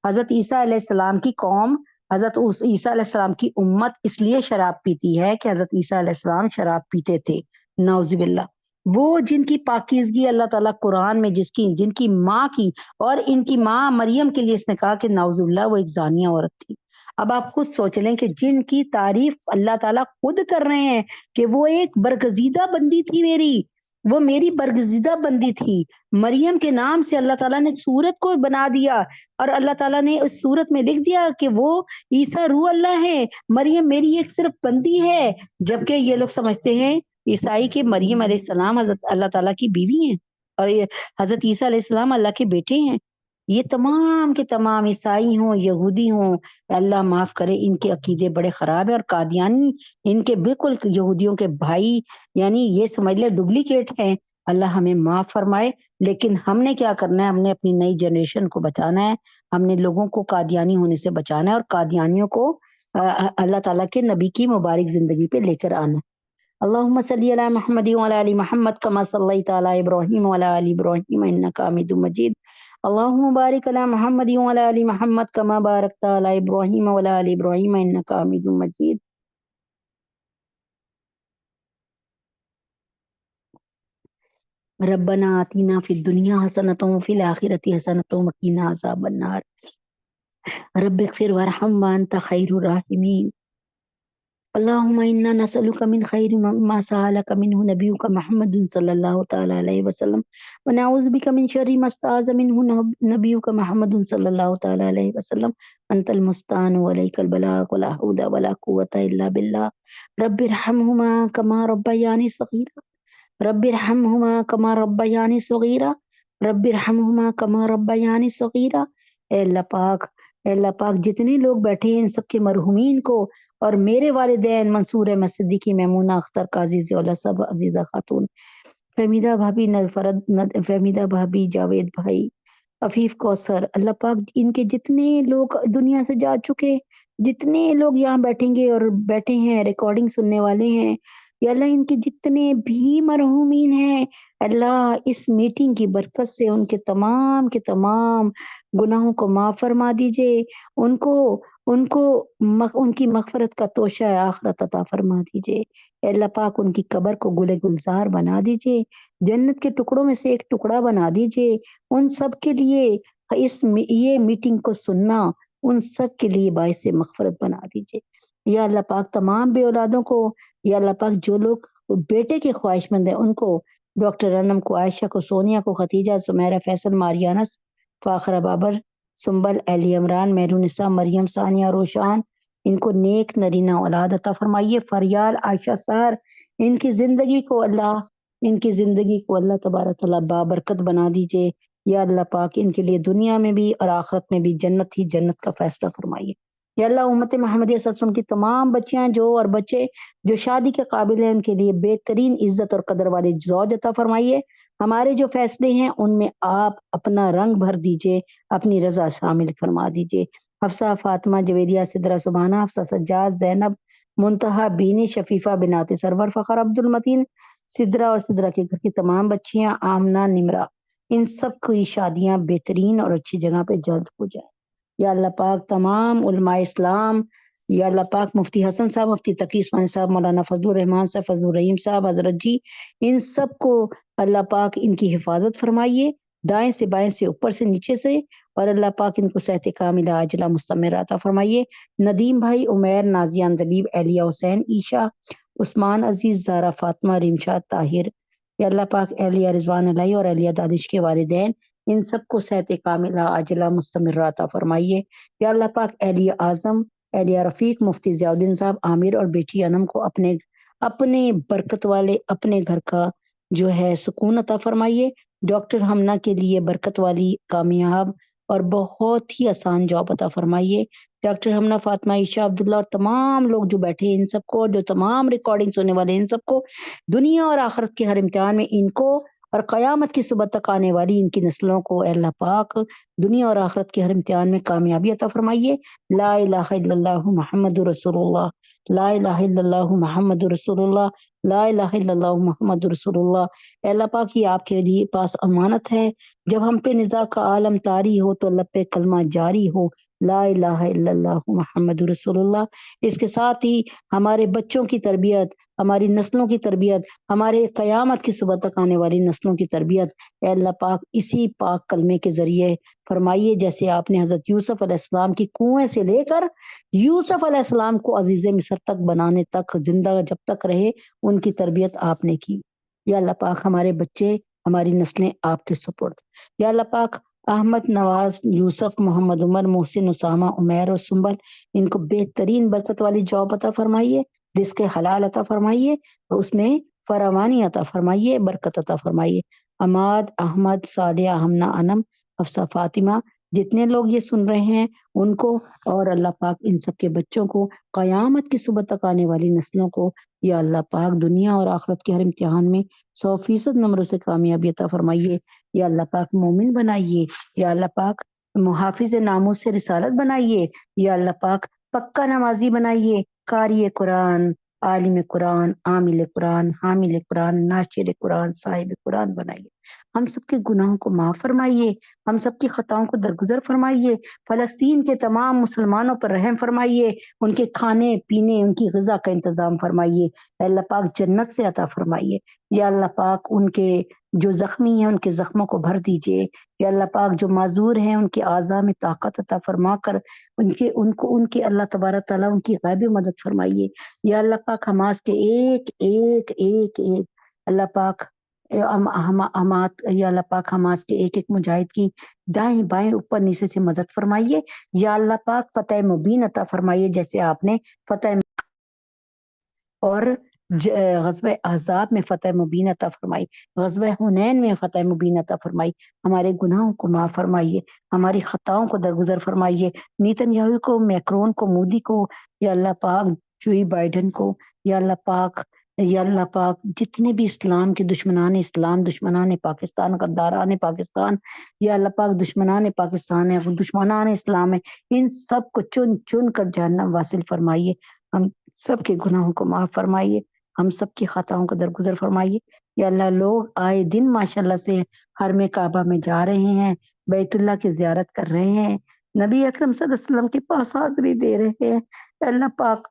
حضرت عیسیٰ علیہ السلام کی قوم، حضرت عیسیٰ علیہ السلام کی امت اس لیے شراب پیتی ہے کہ حضرت عیسیٰ علیہ السلام شراب پیتے تھے، نعوذ باللہ۔ وہ جن کی پاکیزگی اللہ تعالیٰ قرآن میں جن کی ماں کی اور ان کی ماں مریم کے لیے اس نے کہا کہ نعوذ باللہ وہ ایک زانیہ عورت تھی۔ اب آپ خود سوچ لیں کہ جن کی تعریف اللہ تعالیٰ خود کر رہے ہیں کہ وہ ایک برگزیدہ بندی تھی، وہ میری برگزیدہ بندی تھی، مریم کے نام سے اللہ تعالیٰ نے سورت کو بنا دیا، اور اللہ تعالیٰ نے اس سورت میں لکھ دیا کہ وہ عیسیٰ روح اللہ ہے، مریم میری ایک صرف بندی ہے۔ جبکہ یہ لوگ سمجھتے ہیں عیسائی کہ مریم علیہ السلام حضرت اللہ تعالیٰ کی بیوی ہیں، اور حضرت عیسیٰ علیہ السلام اللہ کے بیٹے ہیں۔ یہ تمام کے تمام عیسائی ہوں، یہودی ہوں، اللہ معاف کرے، ان کے عقیدے بڑے خراب ہیں، اور قادیانی ان کے بالکل یہودیوں کے بھائی، یعنی یہ سمجھ لے ڈپلیکیٹ ہیں۔ اللہ ہمیں معاف فرمائے۔ لیکن ہم نے کیا کرنا ہے؟ ہم نے اپنی نئی جنریشن کو بچانا ہے، ہم نے لوگوں کو قادیانی ہونے سے بچانا ہے، اور قادیانیوں کو اللہ تعالیٰ کے نبی کی مبارک زندگی پہ لے کر آنا ہے۔ اللہم صلی علی محمد وعلی آل محمد کما صلیت علی ابراہیم وعلی آل ابراہیم انک حمید مجید۔ اللهم بارك على محمد وعلى آل محمد كما باركت على إبراهيم وعلى آل إبراهيم إنك حميد مجيد۔ ربنا آتنا في الدنيا حسنة وفي الآخرة حسنة وقنا عذاب النار۔ رب اغفر وارحم وأنت خير الراحمين۔ اللهم إنا نسألك من خير ما سألك منه نبيك محمد صلى الله تعالى عليه وسلم، ونعوذ بك من شر ما استعاذ منه نبيك محمد صلى الله تعالى عليه وسلم، أنت المستعان وعليك البلاغ ولا حول ولا قوة إلا بالله۔ رب ارحمهما كما ربياني صغيرا، رب ارحمهما كما ربياني صغيرا، رب ارحمهما كما ربياني صغيرا۔ اے اللہ پاک جتنے لوگ بیٹھے ہیں ان سب کے مرحومین کو، اور میرے والدین منصور احمد صدیقی، میمونہ اختر، قاضی ضیاءاللہ صاحب، عزیزہ خاتون، فہمیدہ بھابی، فہمیدہ بھابی، جاوید بھائی، عفیف کوثر، اللہ پاک ان کے جتنے لوگ دنیا سے جا چکے، جتنے لوگ یہاں بیٹھیں گے اور بیٹھے ہیں ریکارڈنگ سننے والے ہیں، یا اللہ ان کے جتنے بھی مرحومین ہیں، اللہ اس میٹنگ کی برکت سے ان کے تمام گناہوں کو معاف فرما دیجئے، ان کی مغفرت کا توشہ آخرت عطا فرما دیجئے۔ اے اللہ پاک ان کی قبر کو گل گلزار بنا دیجئے، جنت کے ٹکڑوں میں سے ایک ٹکڑا بنا دیجئے۔ ان سب کے لیے یہ میٹنگ کو سننا ان سب کے لیے باعث مغفرت بنا دیجئے۔ یا اللہ پاک تمام بے اولادوں کو، یا اللہ پاک جو لوگ بیٹے کے خواہش مند ہیں ان کو، ڈاکٹر انم کو، عائشہ کو، سونیا کو، ختیجہ، سمیرہ، فیصل، ماریانس، فاخرہ، بابر، سنبل، اہلی عمران، مہرونسا، مریم، ثانیہ، روشان، ان کو نیک نرینہ اولاد عطا فرمائیے۔ فریال، عائشہ، سار، ان کی زندگی کو اللہ تبارک تعالیٰ بابرکت بنا دیجئے۔ یا اللہ پاک ان کے لیے دنیا میں بھی اور آخرت میں بھی جنت ہی جنت کا فیصلہ فرمائیے۔ یا اللہ امت محمدیہ صلی اللہ علیہ وسلم کی تمام بچیاں جو اور بچے جو شادی کے قابل ہیں ان کے لیے بہترین عزت اور قدر والے زوج عطا فرمائیے. ہمارے جو فیصلے ہیں ان میں آپ اپنا رنگ بھر دیجئے، اپنی رضا شامل فرما دیجئے. حفصہ، فاطمہ، جویریہ، سدرہ، سبحانہ، حفصہ، سجاد، زینب، منتہا، بینی، شفیفہ، بنات سرور، فخر، عبد المتین، سدرہ اور سدرہ کے گھر کی تمام بچیاں، آمنہ، نمرہ، ان سب کی شادیاں بہترین اور اچھی جگہ پہ جلد ہو جائیں. یا اللہ پاک تمام علماء اسلام، یا اللہ پاک مفتی حسن صاحب، مفتی تقی عثمانی صاحب، مولانا فضل الرحمان صاحب، فضل الرحیم صاحب، حضرت جی، ان سب کو اللہ پاک ان کی حفاظت فرمائیے، دائیں سے بائیں سے اوپر سے نیچے سے، اور اللہ پاک ان کو صحت کاملہ عاجلہ مستمر عطا فرمائیے. ندیم بھائی، عمیر، نازیہ، اندلیب، اہلیہ حسین، عیشا، عثمان عزیز، زارا، فاطمہ، رمشاد، طاہر، یا اللہ پاک اہلیہ رضوان الہی اور اہلیہ دانش کے والدین، ان سب کو صحت کاملہ عاجلہ مستمر عطا فرمائیے. یا اللہ پاک اہلیہ اعظم، اہلیہ رفیق، مفتی ضیاء الدین صاحب، عامر اور بیٹی انم کو اپنے برکت والے اپنے گھر کا جو ہے سکون عطا فرمائیے. ڈاکٹر ہمنا کے لیے برکت والی کامیاب اور بہت ہی آسان جاب عطا فرمائیے. ڈاکٹر ہمنا، فاطمہ، عائشہ، عبداللہ اور تمام لوگ جو بیٹھے ہیں ان سب کو، جو تمام ریکارڈنگ سننے والے ان سب کو دنیا اور آخرت کے ہر امتحان میں ان کو اور قیامت کی صبح تک آنے والی ان کی نسلوں کو اے اللہ پاک دنیا اور آخرت کے ہر امتحان میں کامیابی عطا فرمائیے. لا الہ الا اللہ محمد رسول اللہ، لا الہ الا اللہ محمد رسول اللہ، لا الہ الا اللہ محمد رسول اللہ. اے اللہ پاک یہ آپ کے لیے پاس امانت ہے، جب ہم پہ نزاع کا عالم طاری ہو تو اللہ پہ کلمہ جاری ہو، لا الہ الا اللہ محمد رسول اللہ. اس کے ساتھ ہی ہمارے بچوں کی تربیت، ہماری نسلوں کی تربیت، ہمارے قیامت کی صبح تک آنے والی نسلوں کی تربیت اے اللہ پاک اسی پاک کلمے کے ذریعے فرمائیے، جیسے آپ نے حضرت یوسف علیہ السلام کی کنویں سے لے کر یوسف علیہ السلام کو عزیز مصر تک بنانے تک زندہ جب تک رہے ان کی تربیت آپ نے کی. یا اللہ پاک ہمارے بچے، ہماری نسلیں آپ کے سپرد. یا اللہ پاک احمد، نواز، یوسف، محمد عمر، محسن، اسامہ، عمیر اور سنبل ان کو بہترین برکت والی جاب عطا فرمائیے، رزق حلال عطا فرمائیے، اس میں فراوانی عطا فرمائیے، برکت عطا فرمائیے. عماد، احمد، صالحہ، ہمنا، انم، حفصہ، فاطمہ، جتنے لوگ یہ سن رہے ہیں ان کو اور اللہ پاک ان سب کے بچوں کو، قیامت کی صبح تک آنے والی نسلوں کو یا اللہ پاک دنیا اور آخرت کے ہر امتحان میں 100% نمبروں سے کامیابی عطا فرمائیے. یا اللہ پاک مومن بنائیے، یا اللہ پاک محافظ ناموس سے رسالت بنائیے، یا اللہ پاک پکا نمازی بنائیے، قاری قرآن، عالم قرآن، عامل قرآن، حامل قرآن، ناشر قرآن، صاحب قرآن بنائیے. ہم سب کے گناہوں کو معاف فرمائیے، ہم سب کی خطاؤں کو درگزر فرمائیے. فلسطین کے تمام مسلمانوں پر رحم فرمائیے، ان کے کھانے پینے، ان کی غذا کا انتظام فرمائیے. اے اللہ پاک جنت سے عطا فرمائیے. یا اللہ پاک ان کے جو زخمی ہیں ان کے زخموں کو بھر دیجئے. یا اللہ پاک جو معذور ہیں ان کے اعضاء میں طاقت عطا فرما کر ان کے اللہ تبارک تعالیٰ ان کی غیبی مدد فرمائیے. یا اللہ پاک حماس کے ایک ایک ایک ایک اللہ پاک یا اللہ پاک حماس کے ایک ایک مجاہد کی دائیں بائیں اوپر نیچے سے مدد فرمائیے. یا اللہ پاک فتح مبین عطا فرمائیے، جیسے آپ نے فتح اور غزوہ احزاب میں فتح مبین عطا فرمائی، غزوہ حنین میں فتح مبین عطا فرمائی. ہمارے گناہوں کو معاف فرمائیے، ہماری خطاؤں کو درگزر فرمائیے. نیتن یاہو کو، میکرون کو، مودی کو، یا اللہ پاک جوئی بائیڈن کو، یا اللہ پاک، یا اللہ پاک جتنے بھی اسلام کے دشمنان اسلام، دشمنان پاکستان، غداران پاکستان، یا اللہ پاک دشمنان پاکستان ہے، دشمنان اسلام ہے، ان سب کو چن چن کر جہنم واصل فرمائیے. ہم سب کے گناہوں کو معاف فرمائیے، ہم سب کی خطاؤں کو درگزر فرمائیے. یا اللہ لوگ آئے دن ماشاءاللہ سے حرم کعبہ میں جا رہے ہیں، بیت اللہ کی زیارت کر رہے ہیں، نبی اکرم صلی اللہ علیہ وسلم کے پاس حاضری دے رہے ہیں. یا اللہ پاک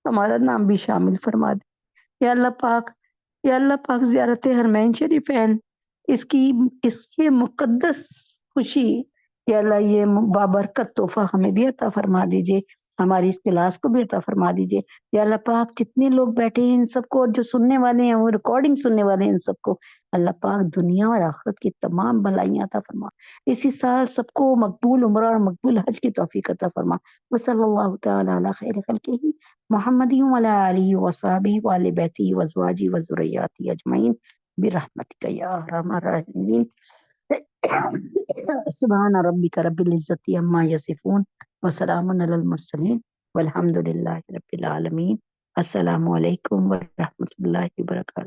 ہمارا نام بھی شامل فرما دے. یا اللہ پاک، یا اللہ پاک زیارت حرمین شریفین اس کی مقدس خوشی، یا اللہ یہ بابرکت تحفہ ہمیں بھی عطا فرما دیجئے، ہماری اس کلاس کو بھی عطا فرما دیجئے. یا اللہ پاک جتنے لوگ بیٹھے ہیں ان سب کو، اور جو سننے والے ہیں وہ ریکارڈنگ سننے والے ہیں ان سب کو اللہ پاک دنیا اور آخرت کی تمام بھلائیاں عطا فرما. اسی سال سب کو مقبول عمرہ اور مقبول حج کی توفیق عطا فرما. وصلی اللہ تعالی علی خیر خلقہ محمد وعلی آلہ وصحبہ وآل بیتہ وازواجہ وذریاتہ اجمعین برحمتک یا ارحم الراحمین. سبحان ربک رب العزة عما یصفون وسلام علی المرسلین والحمد للہ رب العالمین۔ السلام علیکم ورحمۃ اللہ وبرکاتہ۔